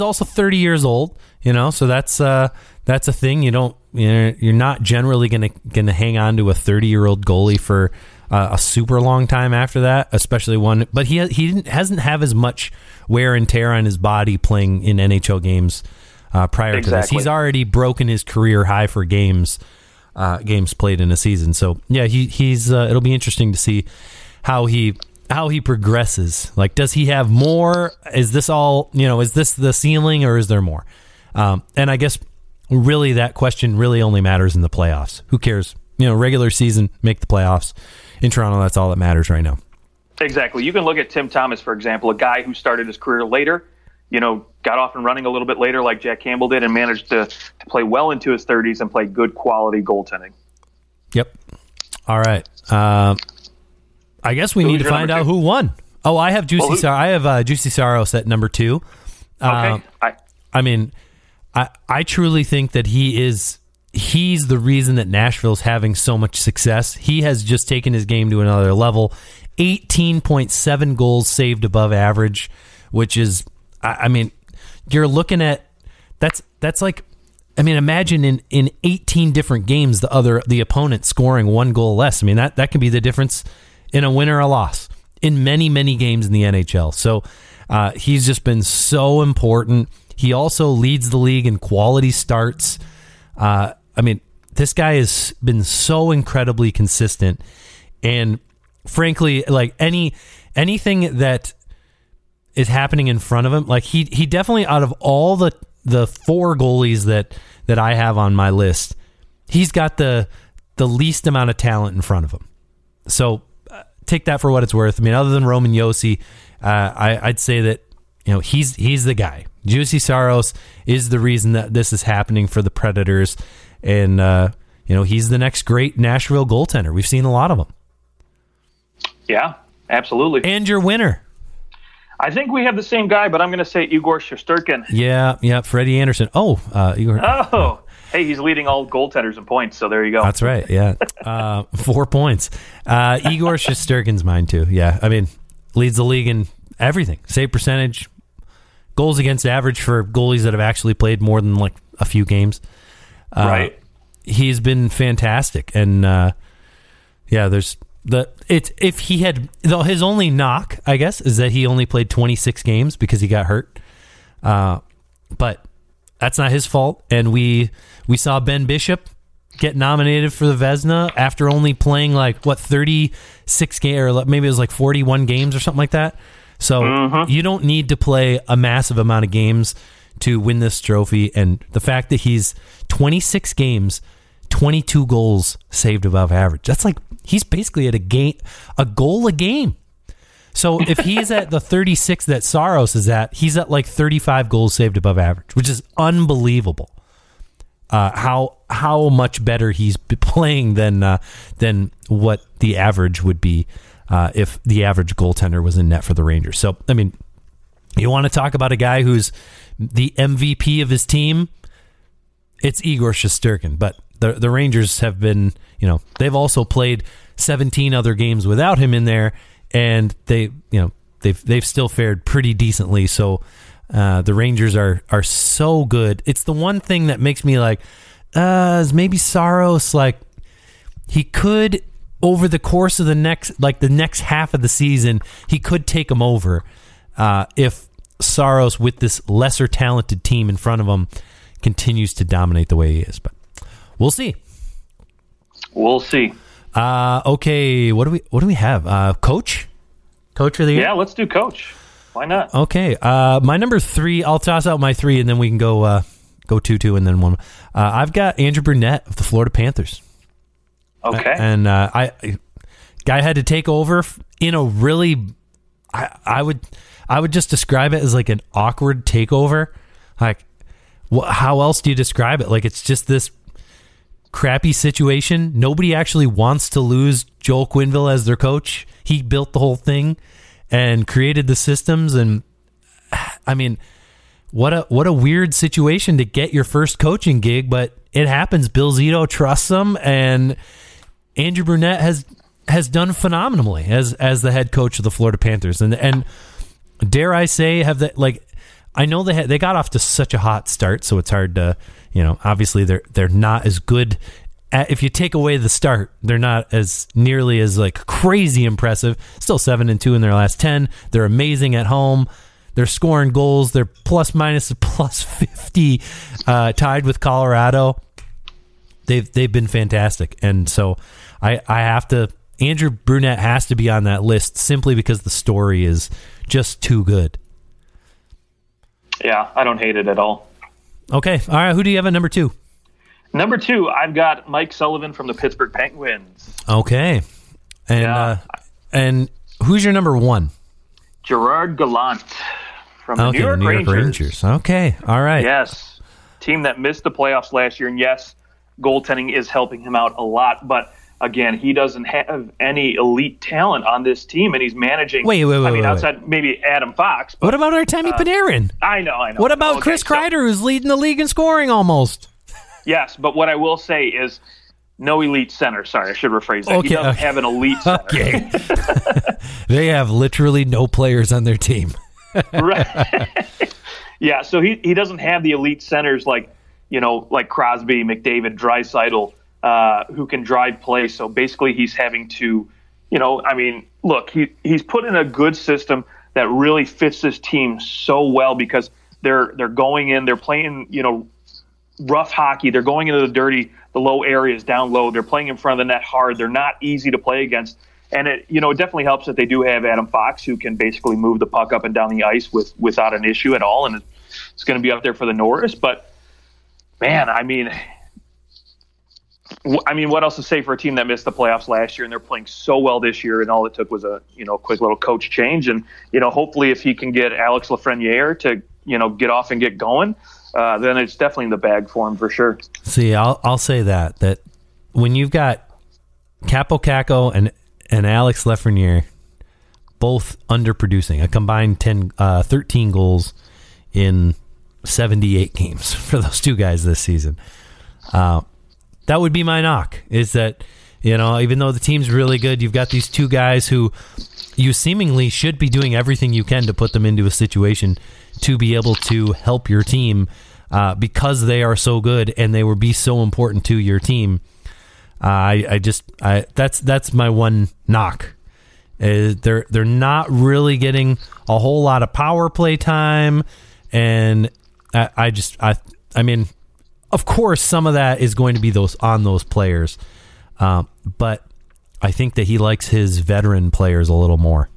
also 30 years old, so that's a thing. You're not generally going to hang on to a 30-year-old goalie for a super long time after that, especially one. But he hasn't have as much wear and tear on his body playing in NHL games prior to this. He's already broken his career high for games played in a season. So yeah, he's it'll be interesting to see how he progresses. Like, does he have more? Is this all, is this the ceiling, or is there more? And I guess really that question really only matters in the playoffs. Who cares? Regular season, make the playoffs. In Toronto, that's all that matters right now. Exactly. You can look at Tim Thomas, for example, a guy who started his career later, got off and running a little bit later like Jack Campbell did, and managed to play well into his 30s and play good quality goaltending. Yep. All right. I guess we need to find out who won. Oh, I have Juicy Saros at number 2. Okay. I truly think that he's the reason that Nashville's having so much success. He has just taken his game to another level. 18.7 goals saved above average, which is, you're looking at, that's like, imagine in 18 different games, the opponent scoring 1 goal less. That can be the difference in a win or a loss in many, many games in the NHL. So he's just been so important. He also leads the league in quality starts. This guy has been so incredibly consistent, and frankly, like anything that is happening in front of him. Like he definitely, out of all the four goalies that I have on my list, he's got the least amount of talent in front of him. So take that for what it's worth. I mean, other than Roman Josi, I'd say that, he's the guy. Juuse Saros is the reason that this is happening for the Predators, and he's the next great Nashville goaltender. We've seen a lot of them. Yeah, absolutely. And your winner. I think we have the same guy, but I'm going to say Igor Shesterkin. Yeah, Freddie Anderson. Igor. Oh, hey, he's leading all goaltenders in points, so there you go. That's right, yeah. 4 points. Igor Shesterkin's mine, too. Yeah, I mean, leads the league in everything. Save percentage, goals against average for goalies that have actually played more than, like, a few games. Right. He's been fantastic, and, there's... If he had, though, his only knock, I guess, is that he only played 26 games because he got hurt. But that's not his fault. And we saw Ben Bishop get nominated for the Vezina after only playing 36 games, or maybe it was 41 games or something like that. So you don't need to play a massive amount of games to win this trophy. And the fact that he's 26 games, 22 goals saved above average. That's he's basically at a goal a game. So if he's at the 36 that Saros is at, he's at 35 goals saved above average, which is unbelievable. How much better he's playing than what the average would be if the average goaltender was in net for the Rangers. So I mean, you want to talk about a guy who's the MVP of his team? It's Igor Shesterkin, but the Rangers have been, they've also played 17 other games without him in there, and they've still fared pretty decently. So the Rangers are so good. It's the one thing that makes me is maybe Saros, he could, over the course of the next half of the season, he could take him over if Saros, with this lesser talented team in front of him, continues to dominate the way he is. But we'll see. Okay, what do we have? Coach of the year? Yeah, let's do coach. Why not? Okay, my number 3. I'll toss out my 3, and then we can go 2-2 and then 1. I've got Andrew Burnett of the Florida Panthers. Okay, and guy had to take over in a really, I would just describe it as an awkward takeover. How else do you describe it? It's just this crappy situation. Nobody actually wants to lose Joel Quenneville as their coach. He built the whole thing and created the systems. And I mean, what a weird situation to get your first coaching gig, but it happens. Bill Zito trusts them, and Andrew Burnett has done phenomenally as the head coach of the Florida Panthers. And dare I say, I know they got off to such a hot start, so it's hard to, obviously they're not as good if you take away the start. They're not as nearly as crazy impressive. Still 7-2 in their last 10. They're amazing at home. They're scoring goals. They're +50, tied with Colorado. They've been fantastic, and so I have to. Andrew Burnett has to be on that list simply because the story is just too good. Yeah, I don't hate it at all. Okay. All right. Who do you have at number 2? Number 2, I've got Mike Sullivan from the Pittsburgh Penguins. Okay. And and who's your number 1? Gerard Gallant from the New York Rangers. Okay. All right. Yes. Team that missed the playoffs last year. And yes, goaltending is helping him out a lot. But again, he doesn't have any elite talent on this team, and he's managing. Wait, outside maybe Adam Fox. But, what about Artemi Panarin? I know. What about Chris Kreider, who's leading the league in scoring almost? Yes, but what I will say is no elite center. Sorry, I should rephrase that. Okay, he doesn't have an elite center. Okay. They have literally no players on their team. Right. Yeah, so he doesn't have the elite centers like Crosby, McDavid, Draisaitl, who can drive play. So basically he's having to, look, he's put in a good system that really fits this team so well because they're going in, they're playing, rough hockey. They're going into the low areas down low. They're playing in front of the net hard. They're not easy to play against. And it definitely helps that they do have Adam Fox, who can basically move the puck up and down the ice without an issue at all, and it's going to be up there for the Norris. But man, I mean, what else to say for a team that missed the playoffs last year, and they're playing so well this year, and all it took was a quick little coach change, and hopefully if he can get Alex Lafreniere to get off and get going, then it's definitely in the bag for him for sure. See, I'll say that when you've got Capo Caco and Alex Lafreniere both underproducing, a combined 13 goals in 78 games for those two guys this season. That would be my knock, is that, even though the team's really good, you've got these two guys who you seemingly should be doing everything you can to put them into a situation to be able to help your team because they are so good and they will be so important to your team. That's my one knock. They're not really getting a whole lot of power play time, and I mean, of course, some of that is going to be those players, but I think that he likes his veteran players a little more.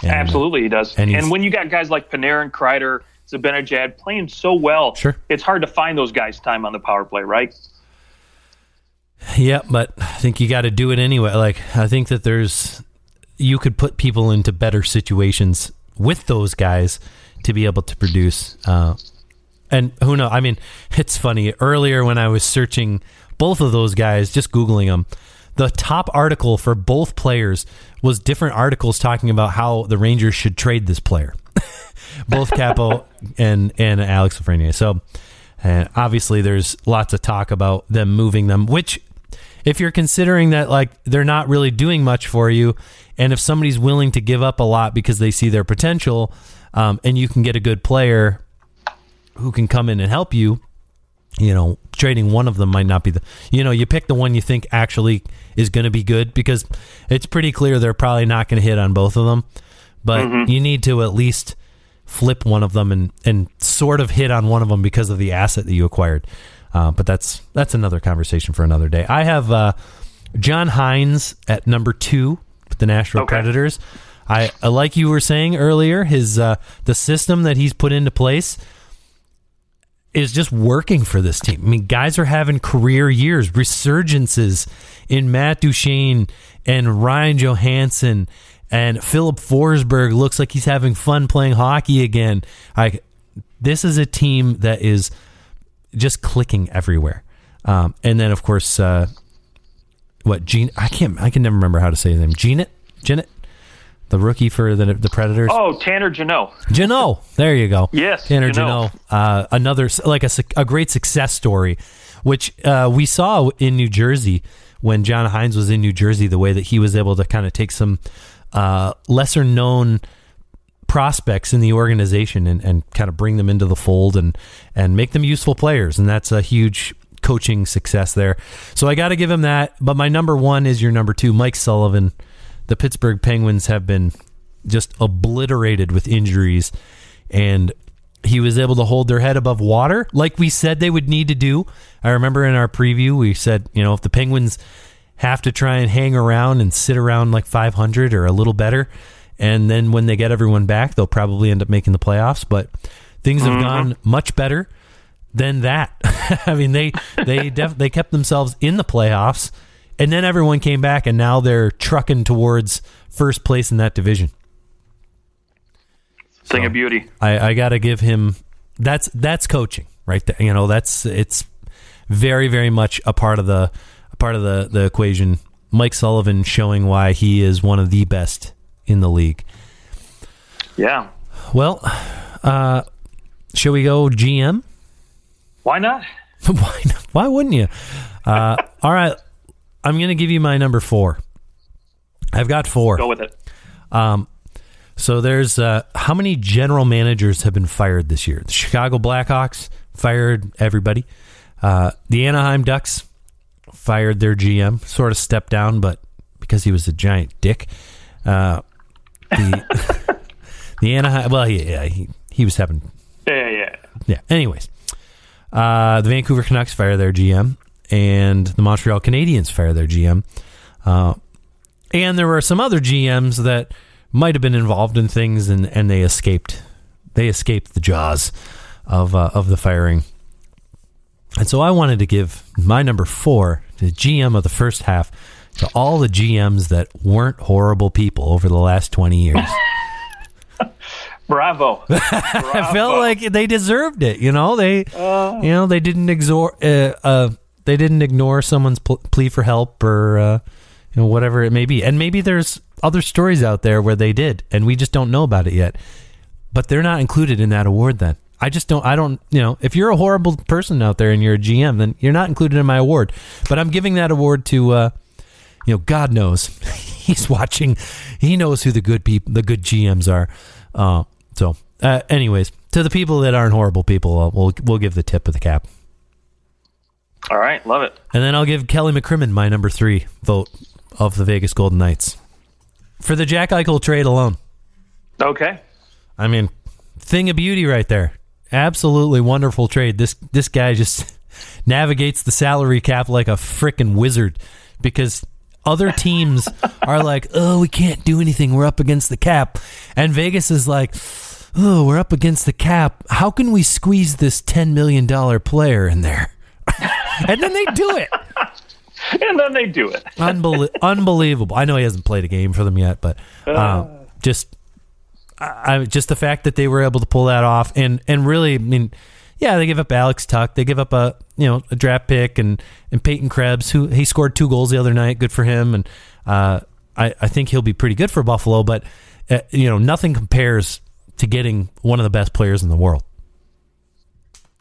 And, absolutely, he does. And when you got guys like Panarin, Kreider, Zibanejad playing so well, sure, it's hard to find those guys time on the power play, right? Yeah, but I think you got to do it anyway. Like, I think that you could put people into better situations with those guys to be able to produce. And who knows? I mean, it's funny. Earlier when I was searching both of those guys, just Googling them, the top article for both players was different articles talking about how the Rangers should trade this player. Both Capo and Alex Lafreniere. So obviously there's lots of talk about them moving them, which if you're considering that like they're not really doing much for you, and if somebody's willing to give up a lot because they see their potential, and you can get a good player who can come in and help you, trading one of them might not be you pick the one you think actually is going to be good, because it's pretty clear they're probably not going to hit on both of them, but you need to at least flip one of them and sort of hit on one of them because of the asset that you acquired. But that's another conversation for another day. I have John Hines at number 2 with the Nashville Predators. I like you were saying earlier, his the system that he's put into place is just working for this team. I mean, guys are having career years, resurgences in Matt Duchene and Ryan Johansson, and Philip Forsberg looks like he's having fun playing hockey again. This is a team that is just clicking everywhere. And then, of course, Gene? I can never remember how to say his name. Jeanette? The rookie for the Predators. Oh, Tanner Jeannot. Jeannot. There you go. Yes, Tanner Jeannot. Another like a great success story, which we saw in New Jersey when John Hines was in New Jersey. The way that he was able to kind of take some lesser known prospects in the organization and kind of bring them into the fold and make them useful players, and that's a huge coaching success there. So I got to give him that. But my number 1 is your number 2, Mike Sullivan. The Pittsburgh Penguins have been just obliterated with injuries, and he was able to hold their head above water like we said they would need to do. I remember in our preview we said, if the Penguins have to try and hang around and sit around like 500 or a little better, and then when they get everyone back, they'll probably end up making the playoffs. But things have gone much better than that. I mean, they kept themselves in the playoffs, and then everyone came back, and now they're trucking towards first place in that division. Thing of beauty. I got to give him that's coaching right there. It's very, very much a part of the equation. Mike Sullivan showing why he is one of the best in the league. Yeah. Well, shall we go GM? Why not? Why wouldn't you? All right. I'm going to give you my number 4. I've got 4. Go with it. So there's how many general managers have been fired this year? The Chicago Blackhawks fired everybody. The Anaheim Ducks fired their GM, sort of stepped down, but because he was a giant dick. The Anaheim, well, he was having... Yeah, anyways. The Vancouver Canucks fire their GM, and the Montreal Canadiens fire their GM. And there were some other GMs that might have been involved in things, and they escaped. They escaped the jaws of the firing. And so I wanted to give my number 4, the GM of the first half, to all the GMs that weren't horrible people over the last 20 years. Bravo. I felt like they deserved it. They didn't ignore someone's plea for help or whatever it may be. And maybe there's other stories out there where they did, and we just don't know about it yet. But they're not included in that award then. I don't, if you're a horrible person out there and you're a GM, then you're not included in my award. But I'm giving that award to, God knows he's watching. He knows who the good GMs are. Anyways, to the people that aren't horrible people, we'll give the tip of the cap. All right. Love it. And then I'll give Kelly McCrimmon my number 3 vote of the Vegas Golden Knights for the Jack Eichel trade alone. Okay. I mean, thing of beauty right there. Absolutely wonderful trade. This guy just navigates the salary cap like a frickin' wizard, because other teams are like, oh, we can't do anything. We're up against the cap. And Vegas is like, oh, we're up against the cap. How can we squeeze this $10 million player in there? And then they do it. Unbelievable. I know he hasn't played a game for them yet, but just the fact that they were able to pull that off, and really, I mean, yeah, they give up Alex Tuck, they give up a draft pick, and Peyton Krebs, who he scored 2 goals the other night, good for him, and I think he'll be pretty good for Buffalo, but nothing compares to getting one of the best players in the world.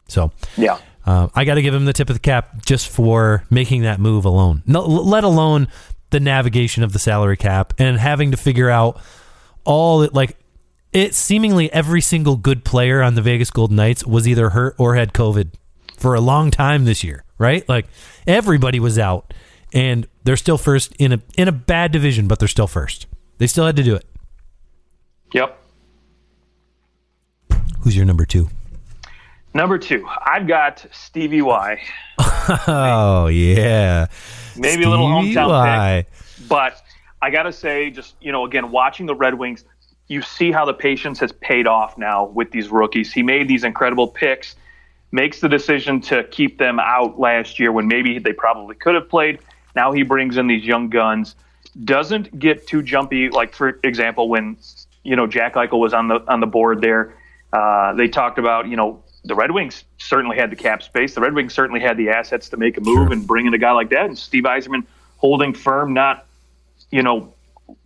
So yeah, I got to give him the tip of the cap just for making that move alone, let alone the navigation of the salary cap and having to figure out it seemingly every single good player on the Vegas Golden Knights was either hurt or had COVID for a long time this year, right? Like everybody was out, and they're still first in a bad division, but they're still first. They still had to do it. Yep. Who's your number 2? Number 2, I've got Stevie Y. Oh yeah, maybe Stevie a little hometown Y. pick, but I gotta say, just again, watching the Red Wings, you see how the patience has paid off now with these rookies. He made these incredible picks, makes the decision to keep them out last year when maybe they probably could have played. Now he brings in these young guns, doesn't get too jumpy. Like, for example, when Jack Eichel was on the board there, they talked about the Red Wings certainly had the cap space. The Red Wings certainly had the assets to make a move and bring in a guy like that. And Steve Yzerman holding firm, not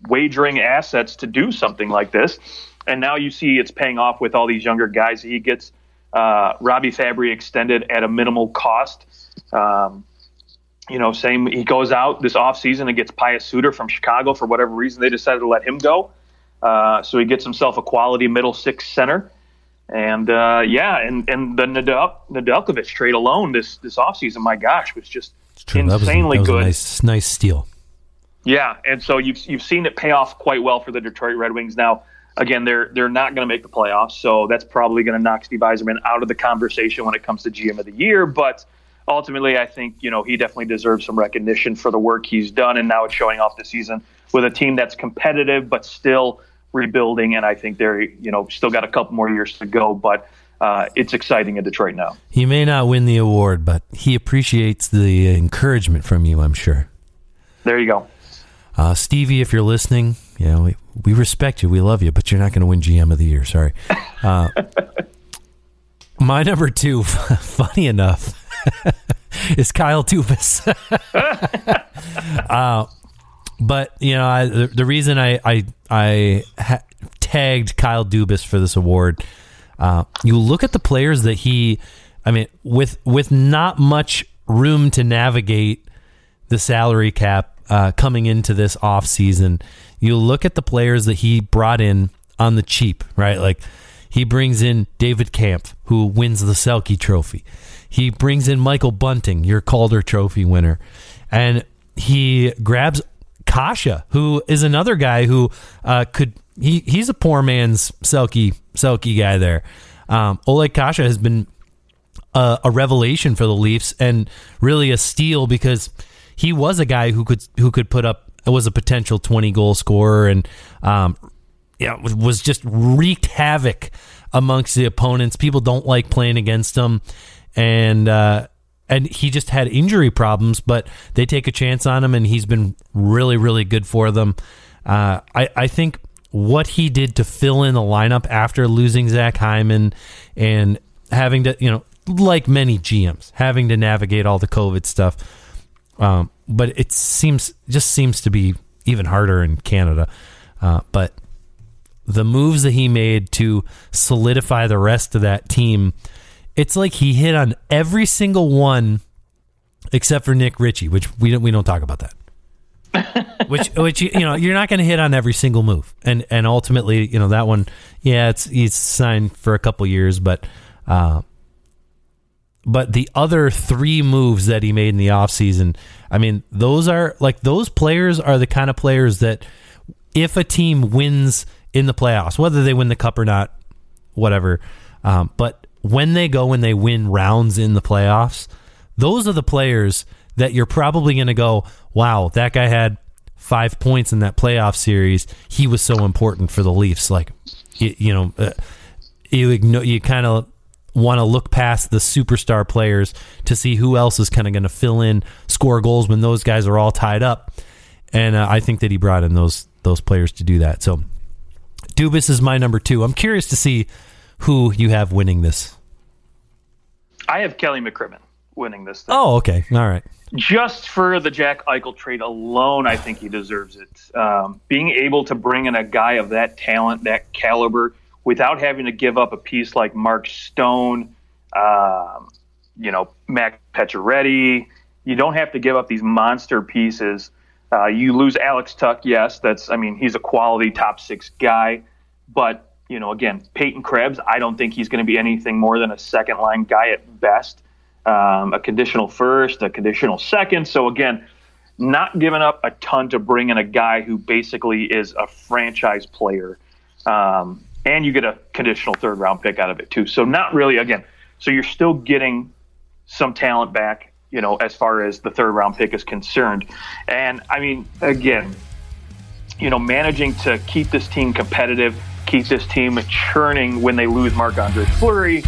wagering assets to do something like this. And now you see it's paying off with all these younger guys. He gets Robbie Fabry extended at a minimal cost. Same, he goes out this offseason and gets Pius Suter from Chicago. For whatever reason, they decided to let him go. So he gets himself a quality middle 6 center. And the Nedeljkovic trade alone this offseason, my gosh, was just insanely good. Nice steal. Yeah, and so you've seen it pay off quite well for the Detroit Red Wings. Now, again, they're not going to make the playoffs, so that's probably going to knock Steve Yzerman out of the conversation when it comes to GM of the year. But ultimately, I think he definitely deserves some recognition for the work he's done, and now it's showing off this season with a team that's competitive but still rebuilding. And I think they're still got a couple more years to go, but it's exciting in Detroit now. He may not win the award, but he appreciates the encouragement from you, I'm sure. There you go. Stevie, if you're listening, we respect you, we love you, but you're not going to win GM of the year. Sorry. My number 2, funny enough, is Kyle Tubis. But the reason I tagged Kyle Dubas for this award, you look at the players that with not much room to navigate the salary cap coming into this offseason, you look at the players that he brought in on the cheap, right? Like, he brings in David Kampf, who wins the Selke Trophy. He brings in Michael Bunting, your Calder Trophy winner. And he grabs Kasha, who is another guy who he's a poor man's Selke guy there. Oleg Kasha has been a revelation for the Leafs, and really a steal, because he was a guy who could put up was a potential 20-goal scorer, and was just wreaked havoc amongst the opponents. People don't like playing against him, and he just had injury problems, but they take a chance on him, and he's been really, really good for them. I think what he did to fill in the lineup after losing Zach Hyman and having to, like many GMs, having to navigate all the COVID stuff. But it seems to be even harder in Canada. But the moves that he made to solidify the rest of that team, it's like he hit on every single one except for Nick Ritchie, which we don't talk about that. which you're not going to hit on every single move, and ultimately that one, he's signed for a couple years, but the other 3 moves that he made in the offseason, I mean, those players are the kind of players that if a team wins in the playoffs, whether they win the cup or not, whatever, but when they go and they win rounds in the playoffs, those are the players that you're probably going to go, wow, that guy had 5 points in that playoff series. He was so important for the Leafs. Like, you kind of want to look past the superstar players to see who else is kind of going to fill in, score goals when those guys are all tied up. And I think that he brought in those players to do that. So Tubis is my number 2. I'm curious to see who you have winning this. I have Kelly McCrimmon winning this thing. Oh, okay. All right. Just for the Jack Eichel trade alone, I think he deserves it. Being able to bring in a guy of that talent, that caliber, without having to give up a piece like Mark Stone, Max Pacioretty. You don't have to give up these monster pieces. You lose Alex Tuch, yes, he's a quality top 6 guy. But, again, Peyton Krebs, I don't think he's going to be anything more than a second-line guy at best. A conditional first, a conditional second. So, again, not giving up a ton to bring in a guy who basically is a franchise player. And you get a conditional third-round pick out of it, too. So not really, again, so you're still getting some talent back, as far as the third-round pick is concerned. And, again, managing to keep this team competitive, keep this team churning when they lose Marc-Andre Fleury,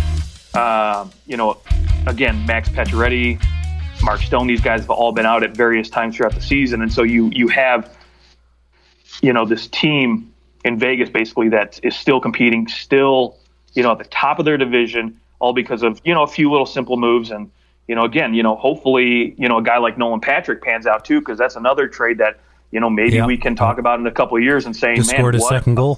again, Max Pacioretty, Mark Stone, these guys have all been out at various times throughout the season. And so you have, this team in Vegas basically that is still competing, still, at the top of their division, all because of, a few little simple moves. And, again, hopefully, a guy like Nolan Patrick pans out too, because that's another trade that, maybe we can talk about in a couple of years and saying, just scored a second goal.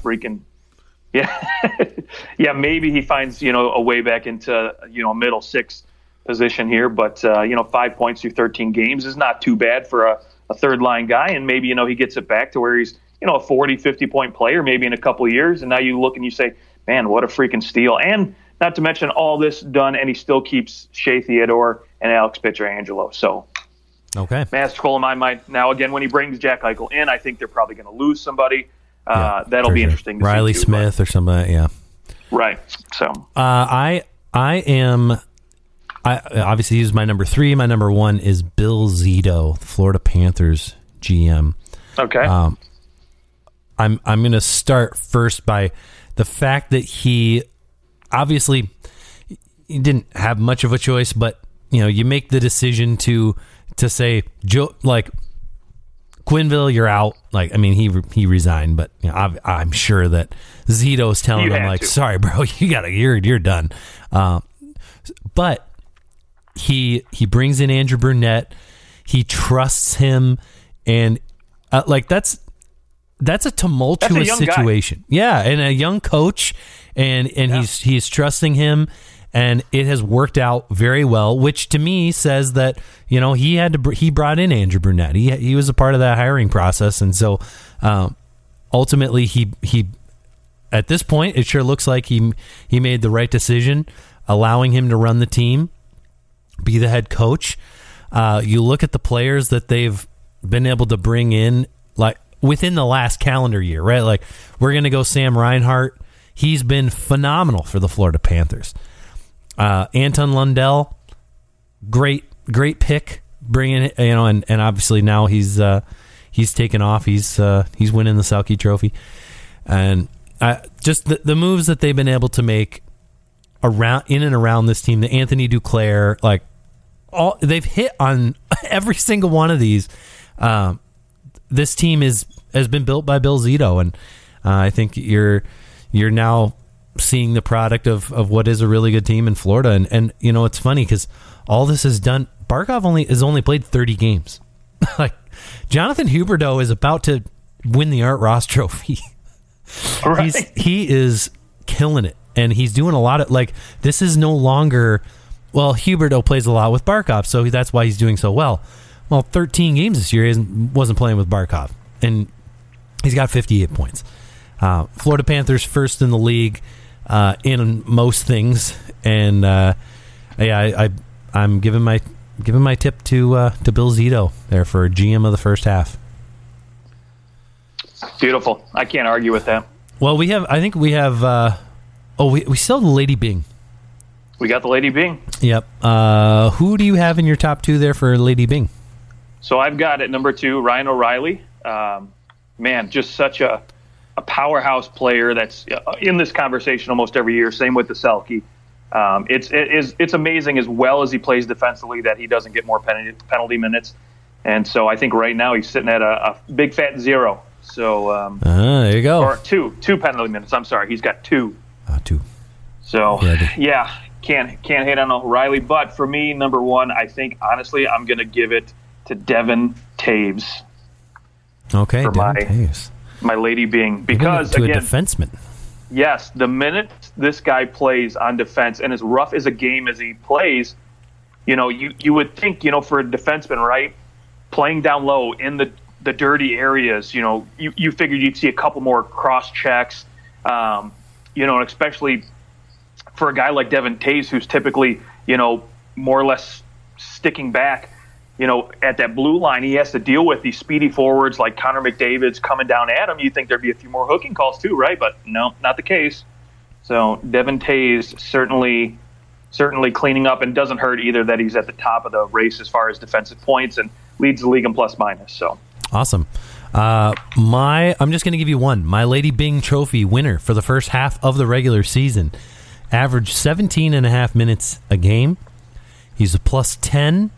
Yeah, maybe he finds, a way back into, a middle 6 position here. But, 5 points through 13 games is not too bad for a third line guy. And maybe, he gets it back to where he's, a 40, 50-point player maybe in a couple of years. And now you look and you say, man, what a freaking steal. And not to mention all this done, and he still keeps Shea Theodore and Alex Pietrangelo. So, okay, masterful in my mind. Now, again, when he brings Jack Eichel in, I think they're probably going to lose somebody. That'll be interesting to Riley see too, Smith or somebody, yeah. Right. So I obviously he's my number 3. My number 1 is Bill Zito, Florida Panthers GM. Okay. I'm going to start first by the fact that he didn't have much of a choice, but you make the decision to say, Joe, like, Quenneville, you're out. Like, he resigned, but I'm sure that Zito's telling him, like, sorry, bro, you're done. But he brings in Andrew Burnett. He trusts him, and that's a tumultuous situation. Guy. Yeah, and a young coach, and he's trusting him, and it has worked out very well, which to me says that he brought in Andrew Burnett. He was a part of that hiring process, and so ultimately he at this point it sure looks like he made the right decision, allowing him to run the team, be the head coach. You look at the players that they've been able to bring in, like, within the last calendar year, right? Like, we're going to go Sam Reinhart. He's been phenomenal for the Florida Panthers. Anton Lundell, great pick, bringing it, and obviously now he's he's taken off. He's winning the Selke Trophy, and just the moves that they've been able to make in and around this team. The Anthony Duclair, like they've hit on every single one of these. This team has been built by Bill Zito, and I think you're now seeing the product of what is a really good team in Florida. And you know, it's funny because all this is done. Barkov has only played 30 games. Like Jonathan Huberdeau is about to win the Art Ross Trophy. Right. He is killing it, and he's doing a lot of, like, this is no longer, well, Huberdeau plays a lot with Barkov, so that's why he's doing so well. Well, 13 games this year, he wasn't playing with Barkov, and he's got 58 points. Florida Panthers first in the league in most things, and I'm giving my tip to Bill Zito there for GM of the first half. Beautiful. I can't argue with that. Well, we still have the Lady Bing. We got the Lady Bing. Yep. Who do you have in your top two there for Lady Bing? So I've got at number 2, Ryan O'Reilly. Man, just such a powerhouse player that's in this conversation almost every year. Same with the Selke. It's amazing as well as he plays defensively that he doesn't get more penalty minutes. And so I think right now he's sitting at a big fat 0. So there you go. Or two penalty minutes. I'm sorry, he's got 2. 2. So can't hate on O'Reilly. But for me, number 1, I think honestly I'm going to give it to Devin Taves. Okay, Devin Taves. My Lady Bing, because to again, a defenseman. Yes, the minute this guy plays on defense, and as rough as a game as he plays, you know, you would think, you know, for a defenseman, right, playing down low in the dirty areas, you know, you figured you'd see a couple more cross checks, you know, and especially for a guy like Devin Taves, who's typically, you know, more or less sticking back, you know, at that blue line, he has to deal with these speedy forwards like Connor McDavid's coming down at him. You think there'd be a few more hooking calls too, right? But no, not the case. So Devin Taves certainly cleaning up, and doesn't hurt either that he's at the top of the race as far as defensive points and leads the league in plus minus. So awesome. I'm just going to give you one. My Lady Bing Trophy winner for the first half of the regular season averaged 17.5 minutes a game. He's a plus 10.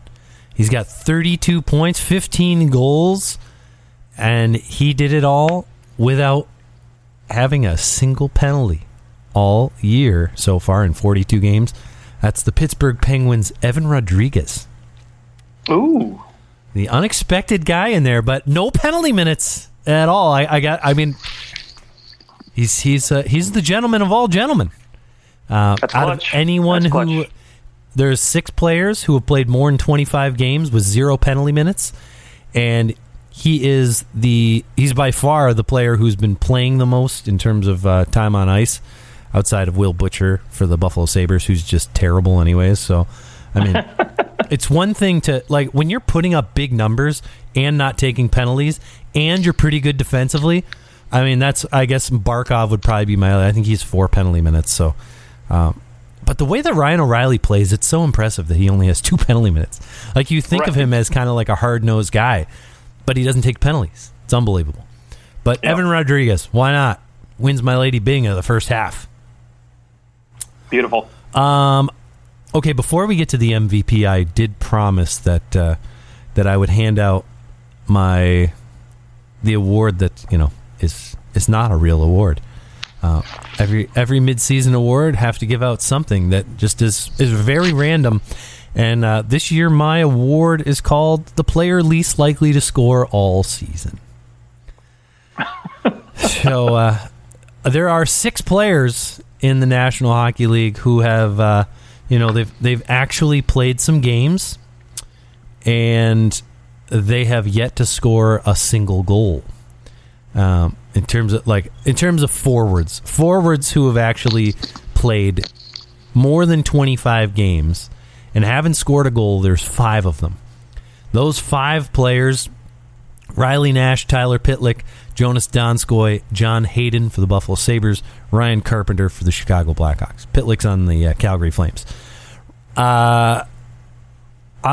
He's got 32 points, 15 goals, and he did it all without having a single penalty all year so far in 42 games. That's the Pittsburgh Penguins' Evan Rodriguez. Ooh. The unexpected guy in there, but no penalty minutes at all. He's the gentleman of all gentlemen. That's out clutch. Of anyone That's who... clutch. There's 6 players who have played more than 25 games with 0 penalty minutes, and he's by far the player who's been playing the most in terms of time on ice, outside of Will Butcher for the Buffalo Sabres, who's just terrible anyways. So, I mean, it's one thing to, like, when you're putting up big numbers and not taking penalties, and you're pretty good defensively. I mean, I guess Barkov would probably be I think he's 4 penalty minutes. So, but the way that Ryan O'Reilly plays, it's so impressive that he only has 2 penalty minutes. Like, you think of him as kind of like a hard-nosed guy, but he doesn't take penalties. It's unbelievable. But Evan Rodriguez, why not? Wins my Lady Bing of the first half. Beautiful. Okay, before we get to the MVP, I did promise that I would hand out the award that, you know, is not a real award. Every mid-season award have to give out something that just is very random, and this year my award is called the player least likely to score all season. So there are 6 players in the National Hockey League who have they've actually played some games, and they have yet to score a single goal. In terms of forwards who have actually played more than 25 games and haven't scored a goal, there's 5 of them. Those 5 players: Riley Nash, Tyler Pitlick, Jonas Donskoy, John Hayden for the Buffalo Sabres, Ryan Carpenter for the Chicago Blackhawks. Pitlick's on the Calgary Flames. I'll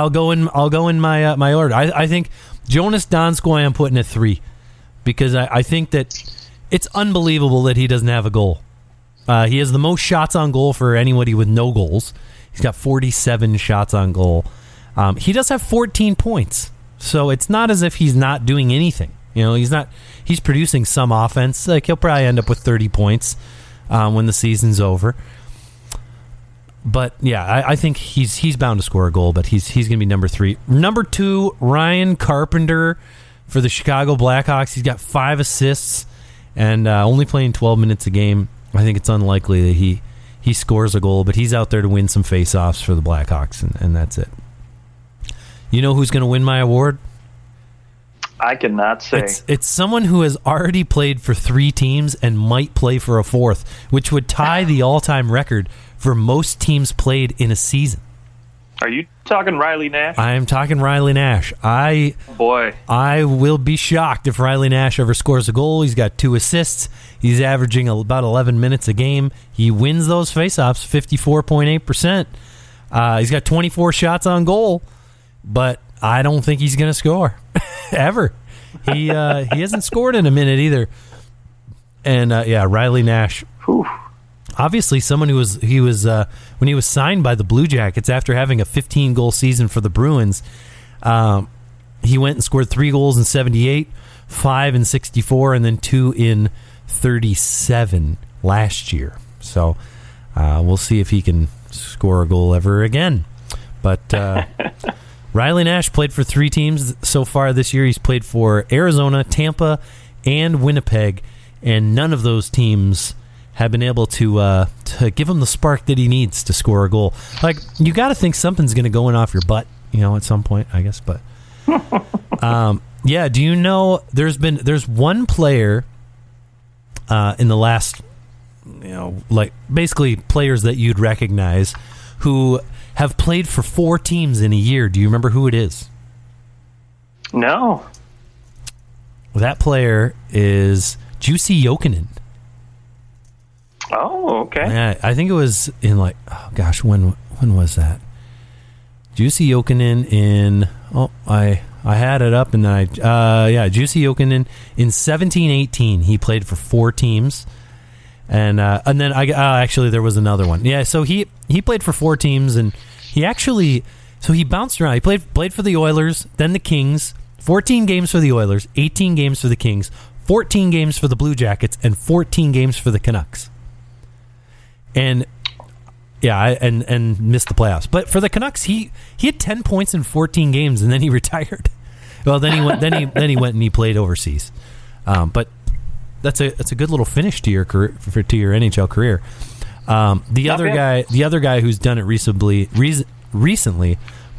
go in my order. I think Jonas Donskoy, I'm putting at 3 because I think that it's unbelievable that he doesn't have a goal. He has the most shots on goal for anybody with no goals. He's got 47 shots on goal. He does have 14 points, so it's not as if he's not doing anything. He's producing some offense. Like, he'll probably end up with 30 points when the season's over. But yeah, I think he's bound to score a goal, but he's going to be number 3. Number 2, Ryan Carpenter for the Chicago Blackhawks. He's got 5 assists and only playing 12 minutes a game. I think it's unlikely that he scores a goal, but he's out there to win some faceoffs for the Blackhawks, and that's it. You know who's going to win my award? I cannot say. It's someone who has already played for 3 teams and might play for a 4th, which would tie the all-time record for most teams played in a season. Are you talking Riley Nash? I am talking Riley Nash. I will be shocked if Riley Nash ever scores a goal. He's got 2 assists. He's averaging about 11 minutes a game. He wins those faceoffs 54.8%. He's got 24 shots on goal, but I don't think he's going to score ever. He hasn't scored in a minute either. And Riley Nash. Whew. Obviously, someone who was when he was signed by the Blue Jackets after having a 15-goal season for the Bruins, he went and scored 3 goals in 78, 5 in 64, and then 2 in 37 last year. So we'll see if he can score a goal ever again. But Riley Nash played for 3 teams so far this year. He's played for Arizona, Tampa, and Winnipeg, and none of those teams have been able to give him the spark that he needs to score a goal. Like, you got to think something's going to go in off your butt, at some point, I guess. But do you know there's one player in the last, basically players that you'd recognize who have played for 4 teams in a year. Do you remember who it is? No. That player is Jussi Jokinen. Oh, okay. Yeah, I think it was in when was that? Jussi Jokinen I had it up and then Jussi Jokinen in 17-18. He played for 4 teams, and then actually there was another one. Yeah, so he played for 4 teams, and he bounced around. He played for the Oilers, then the Kings. 14 games for the Oilers, 18 games for the Kings, 14 games for the Blue Jackets, and 14 games for the Canucks. And and missed the playoffs. But for the Canucks, he had 10 points in 14 games, and then he retired. Well, then he went and he played overseas. But that's a good little finish to your career, to your NHL career. The other guy who's done it recently,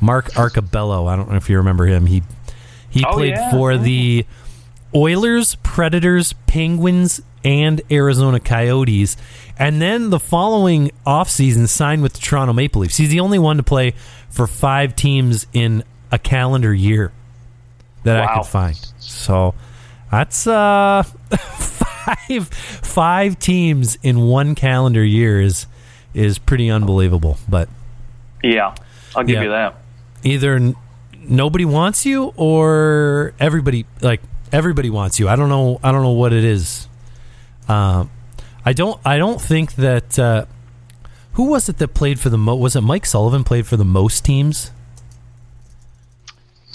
Mark Arcabello. I don't know if you remember him. He played for the Oilers, Predators, Penguins, and Arizona Coyotes, and then the following offseason signed with the Toronto Maple Leafs. He's the only one to play for 5 teams in a calendar year that I could find. So that's 5 teams in one calendar year is pretty unbelievable. But yeah, I'll give you that. Either nobody wants you or everybody wants you. I don't know what it is. I don't think that who was it that played for the most? Was it Mike Sullivan played for the most teams?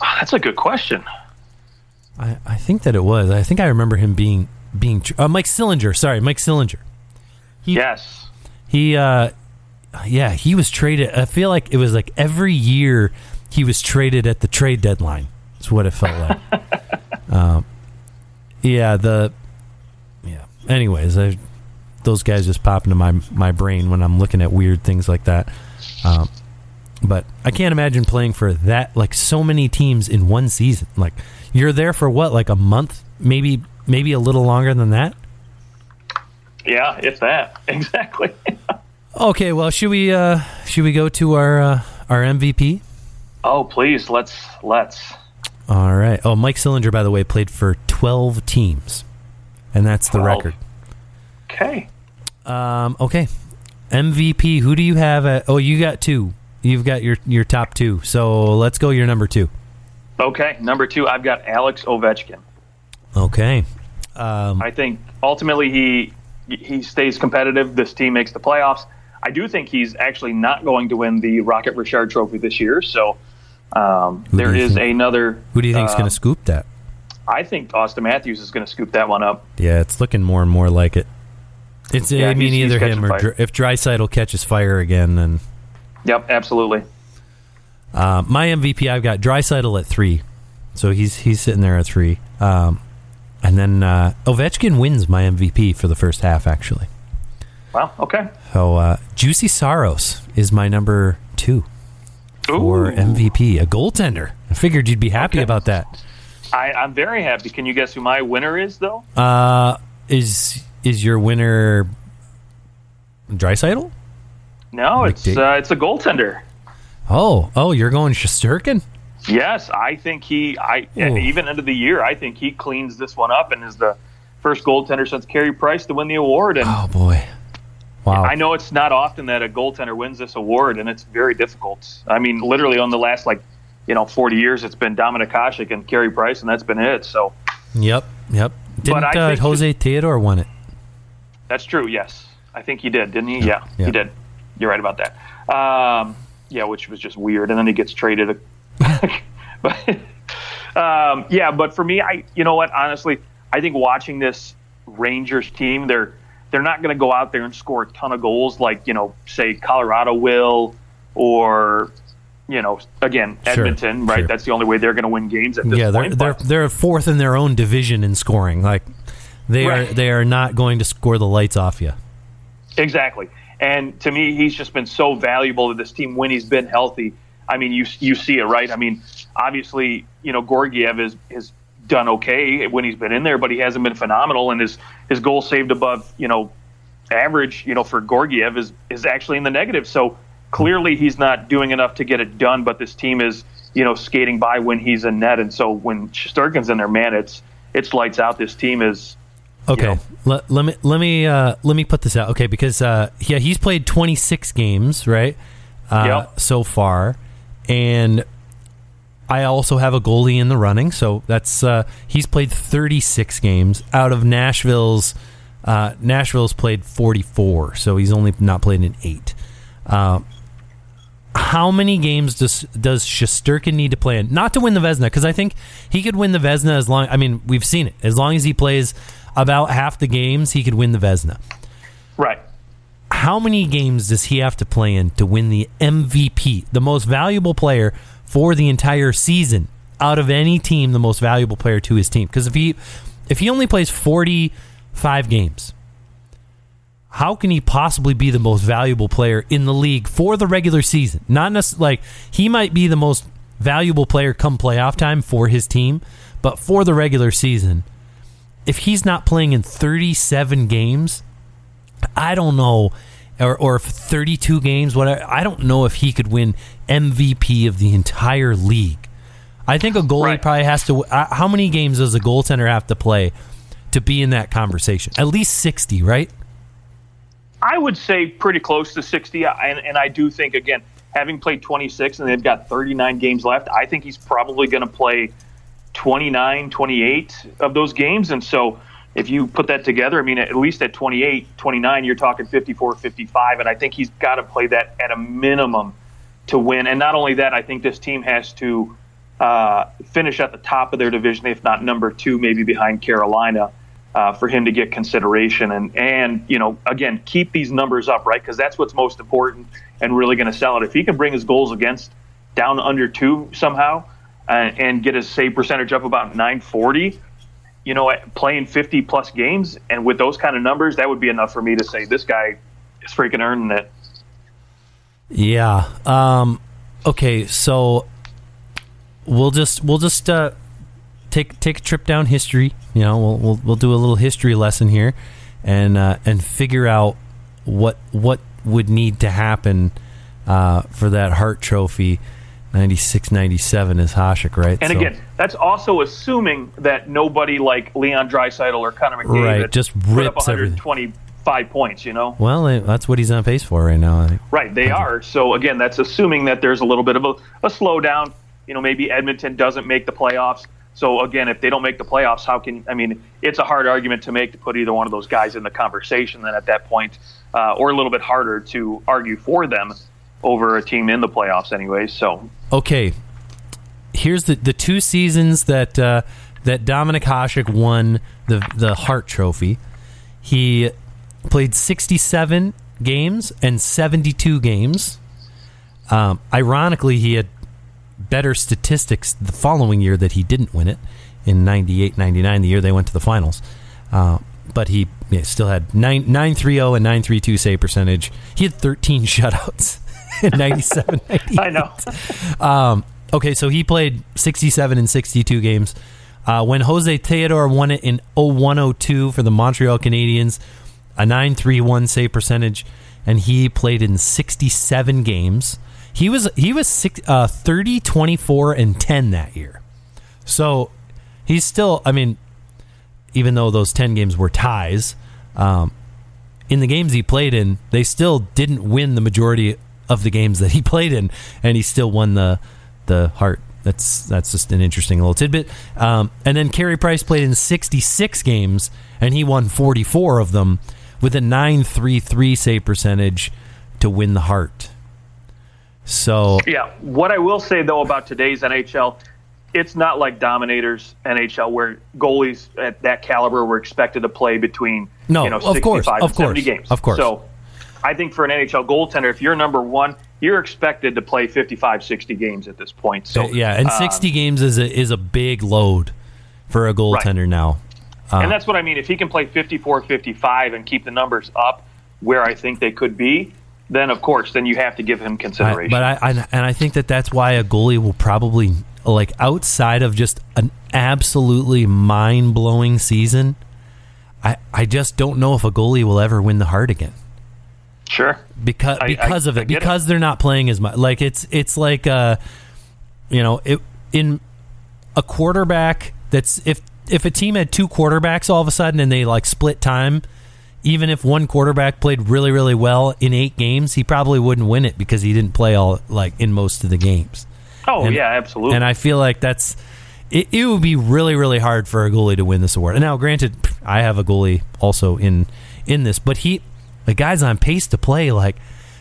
Oh, that's a good question. I think that it was. I think I remember him being Mike Sillinger. Sorry, Mike Sillinger. Yes. He was traded. I feel like it was like every year he was traded at the trade deadline. That's what it felt like. Anyways, those guys just pop into my brain when I'm looking at weird things like that. But I can't imagine playing for that, like, so many teams in one season. Like, you're there for what, like a month, maybe a little longer than that. Yeah, if that. Exactly. Okay, well, should we go to our MVP? Oh, please, let's. All right. Oh, Mike Sillinger, by the way, played for 12 teams, and that's the record. Okay. Okay. MVP. Who do you have? You got 2. You've got your top 2. So let's go your number 2. Okay, number 2, I've got Alex Ovechkin. Okay. I think ultimately he stays competitive. This team makes the playoffs. I do think he's actually not going to win the Rocket Richard Trophy this year. So there is another. Who do you think is going to scoop that? I think Austin Matthews is going to scoop that one up. Yeah, it's looking more and more like it. It's either him or if Draisaitl catches fire again, then. Yep, absolutely. My MVP, I've got Draisaitl at 3, so he's sitting there at 3. And then Ovechkin wins my MVP for the first half, actually. Wow, okay. So Juicy Saros is my number 2 for MVP, a goaltender. I figured you'd be happy about that. I'm very happy. Can you guess who my winner is, though? Is your winner Draisaitl? No, it's a goaltender. Oh, you're going Shesterkin? Yes, I think even end of the year, I think he cleans this one up and is the first goaltender since Carey Price to win the award. And oh boy, wow! I know it's not often that a goaltender wins this award, and it's very difficult. I mean, literally on the last 40 years, it's been Dominik Hasek and Carey Price, and that's been it. So, yep. Didn't Jose Theodore won it? That's true. Yes, I think he did, didn't he? Yeah, he did. You're right about that. Which was just weird, and then he gets traded. But for me, you know what? Honestly, I think watching this Rangers team, they're not going to go out there and score a ton of goals like say Colorado will, or again Edmonton, right? Sure. That's the only way they're going to win games at this point. They're fourth in their own division in scoring. Like they are not going to score the lights off you. Exactly. And to me, he's just been so valuable to this team when he's been healthy. I mean, you see it, right? I mean, obviously, Georgiev has done okay when he's been in there, but he hasn't been phenomenal. And his goal saved above, average, for Georgiev is actually in the negative. So clearly he's not doing enough to get it done, but this team is, skating by when he's in net. And so when Shesterkin's in there, man, it's lights out. This team is. Okay, let me put this out. Okay, because he's played 26 games, right? So far, and I also have a goalie in the running, so that's he's played 36 games out of Nashville's. Nashville's played 44, so he's only not played in 8. How many games does Shesterkin need to play in? Not to win the Vezina, because I think he could win the Vezina as long. I mean, we've seen it. As long as he plays about half the games, he could win the Vezina. Right. How many games does he have to play in to win the MVP, the most valuable player for the entire season out of any team, the most valuable player to his team? Because if he only plays 45 games, how can he possibly be the most valuable player in the league for the regular season? Not necessarily he might be the most valuable player come playoff time for his team, but for the regular season, if he's not playing in 37 games, I don't know, or 32 games, whatever, I don't know if he could win MVP of the entire league. I think a goalie probably has to. How many games does a goaltender have to play to be in that conversation? At least 60, right? I would say pretty close to 60, and I do think, again, having played 26 and they've got 39 games left, I think he's probably going to play 29, 28 of those games. And so if you put that together, I mean, at least at 28, 29, you're talking 54, 55. And I think he's got to play that at a minimum to win. And not only that, I think this team has to finish at the top of their division, if not number 2, maybe behind Carolina, for him to get consideration. And again, keep these numbers up, right? Because that's what's most important and really going to sell it. If he can bring his goals against down under 2 somehow, and get his save percentage up about 940, playing 50-plus games, and with those kind of numbers, that would be enough for me to say this guy is freaking earning it. Yeah. Okay, so we'll just take a trip down history. We'll do a little history lesson here, and figure out what would need to happen for that Hart Trophy. 96, 97 is Hasek, right? And again, that's also assuming that nobody like Leon Draisaitl or Connor McDavid just rips put up 125 points, Well, that's what he's on pace for right now, I think. Right, they are. So again, that's assuming that there's a little bit of a slowdown. maybe Edmonton doesn't make the playoffs. So, again, if they don't make the playoffs, it's a hard argument to make to put either one of those guys in the conversation then at that point, or a little bit harder to argue for them over a team in the playoffs anyway. So, okay, here's the 2 seasons that Dominik Hasek won the Hart Trophy. He played 67 games and 72 games. Ironically, he had better statistics the following year that he didn't win it in 98-99, the year they went to the finals. But he still had 9.30 and 9.32 save percentage. He had 13 shutouts in 97-98. I know. Okay, so he played 67 and 62 games. When Jose Theodore won it in 01-02 for the Montreal Canadiens, a 9.31 save percentage, and he played in 67 games. He was 30, 24, and 10 that year. So he's still, even though those 10 games were ties, in the games he played in, they still didn't win the majority of the games that he played in, and he still won the Hart. That's just an interesting little tidbit. And then Carey Price played in 66 games, and he won 44 of them with a 9.33 save percentage to win the Hart. So yeah, what I will say though about today's NHL, it's not like Dominator's NHL where goalies at that caliber were expected to play between 65 and 70 games. Of course. So I think for an NHL goaltender, if you're number one, you're expected to play 55, 60 games at this point. So yeah, and 60 games is a big load for a goaltender now. And that's what I mean. If he can play 54, 55 and keep the numbers up where I think they could be, then of course, then you have to give him consideration. I think that's why a goalie will probably, like, outside of just an absolutely mind-blowing season, I just don't know if a goalie will ever win the Hart again. Sure. Because of it. Because they're not playing as much. Like, it's like, in a quarterback that's, if a team had 2 quarterbacks all of a sudden and they, like, split time, even if one quarterback played really, really well in 8 games, he probably wouldn't win it because he didn't play all, like, in most of the games. Oh, yeah, absolutely. And I feel like it would be really, really hard for a goalie to win this award. And now, granted, I have a goalie also in this, but the guy's on pace to play like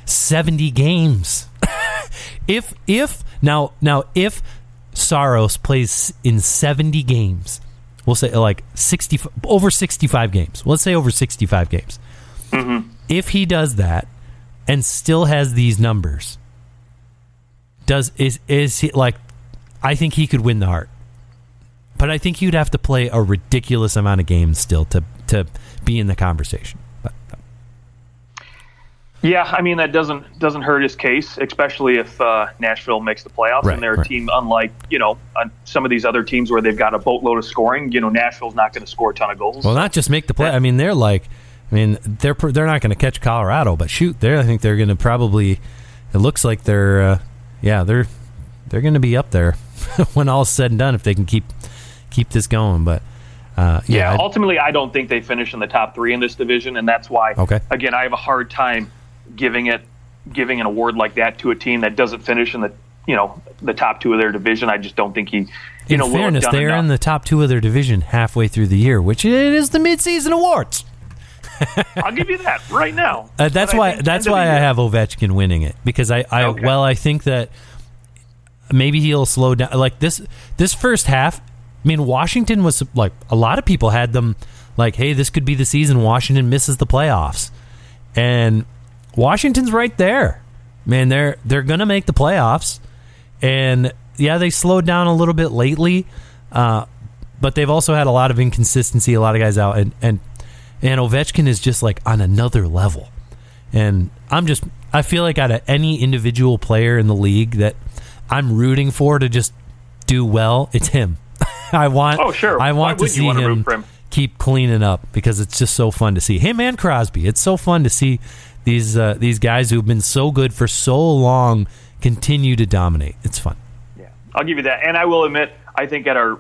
70 games. if Saros plays in 70 games, we'll say like over 65 games. Let's say over 65 games. Mm-hmm. If he does that and still has these numbers, is he like? I think he could win the Hart, but I think he'd have to play a ridiculous amount of games still to be in the conversation. Yeah, that doesn't hurt his case, especially if Nashville makes the playoffs, and they're a team unlike some of these other teams where they've got a boatload of scoring. Nashville's not going to score a ton of goals. Well, not just make the play. They're like, they're not going to catch Colorado, but shoot, I think they're going to probably. It looks like they're going to be up there when all is said and done if they can keep this going. But ultimately, I don't think they finish in the top 3 in this division, and that's why. Okay. Again, I have a hard time giving an award like that to a team that doesn't finish in the top 2 of their division. I just don't think he. In fairness, they're in the top 2 of their division halfway through the year, which it is the Mid-Season Awards. I'll give you that right now. That's why I have Ovechkin winning it, because I think that maybe he'll slow down. Like this first half. Washington was like, a lot of people had them like, hey, this could be the season Washington misses the playoffs, and Washington's right there. Man, they're gonna make the playoffs, and yeah, they slowed down a little bit lately, but they've also had a lot of inconsistency, a lot of guys out, and Ovechkin is just like on another level, and I feel like out of any individual player in the league that I'm rooting for to just do well, it's him. I want to see him keep cleaning up, because it's just so fun to see him and Crosby. It's so fun to see these guys who've been so good for so long continue to dominate. It's fun. Yeah, I'll give you that. And I will admit, I think at our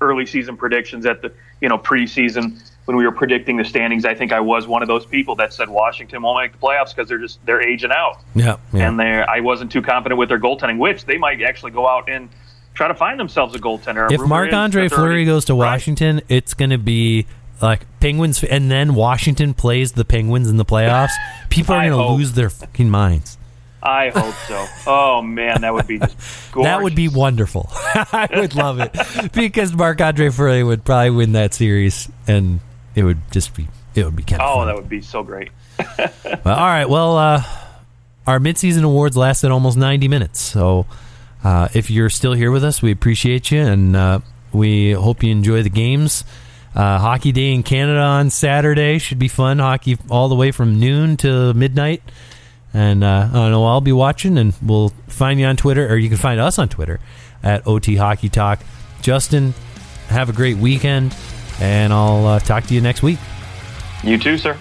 early season predictions at the preseason, when we were predicting the standings, I think I was one of those people that said Washington won't make the playoffs because they're aging out. Yeah. And I wasn't too confident with their goaltending, which they might actually go out and try to find themselves a goaltender. If Marc-Andre Fleury goes to Washington, it's going to be like Penguins, and then Washington plays the Penguins in the playoffs. People are going to lose their fucking minds. I hope so. Oh, man, that would be just gorgeous. That would be wonderful. I would love it because Marc-Andre Fleury would probably win that series, and it would be kind of fun. Oh, that would be so great. All right, well, our mid-season awards lasted almost 90 minutes, so if you're still here with us, we appreciate you, and we hope you enjoy the games. Hockey Day in Canada on Saturday should be fun. Hockey all the way from noon to midnight. And I know I'll be watching, and we'll find you on Twitter, or you can find us on Twitter at OT Hockey Talk. Justin, have a great weekend, and I'll talk to you next week. You too, sir.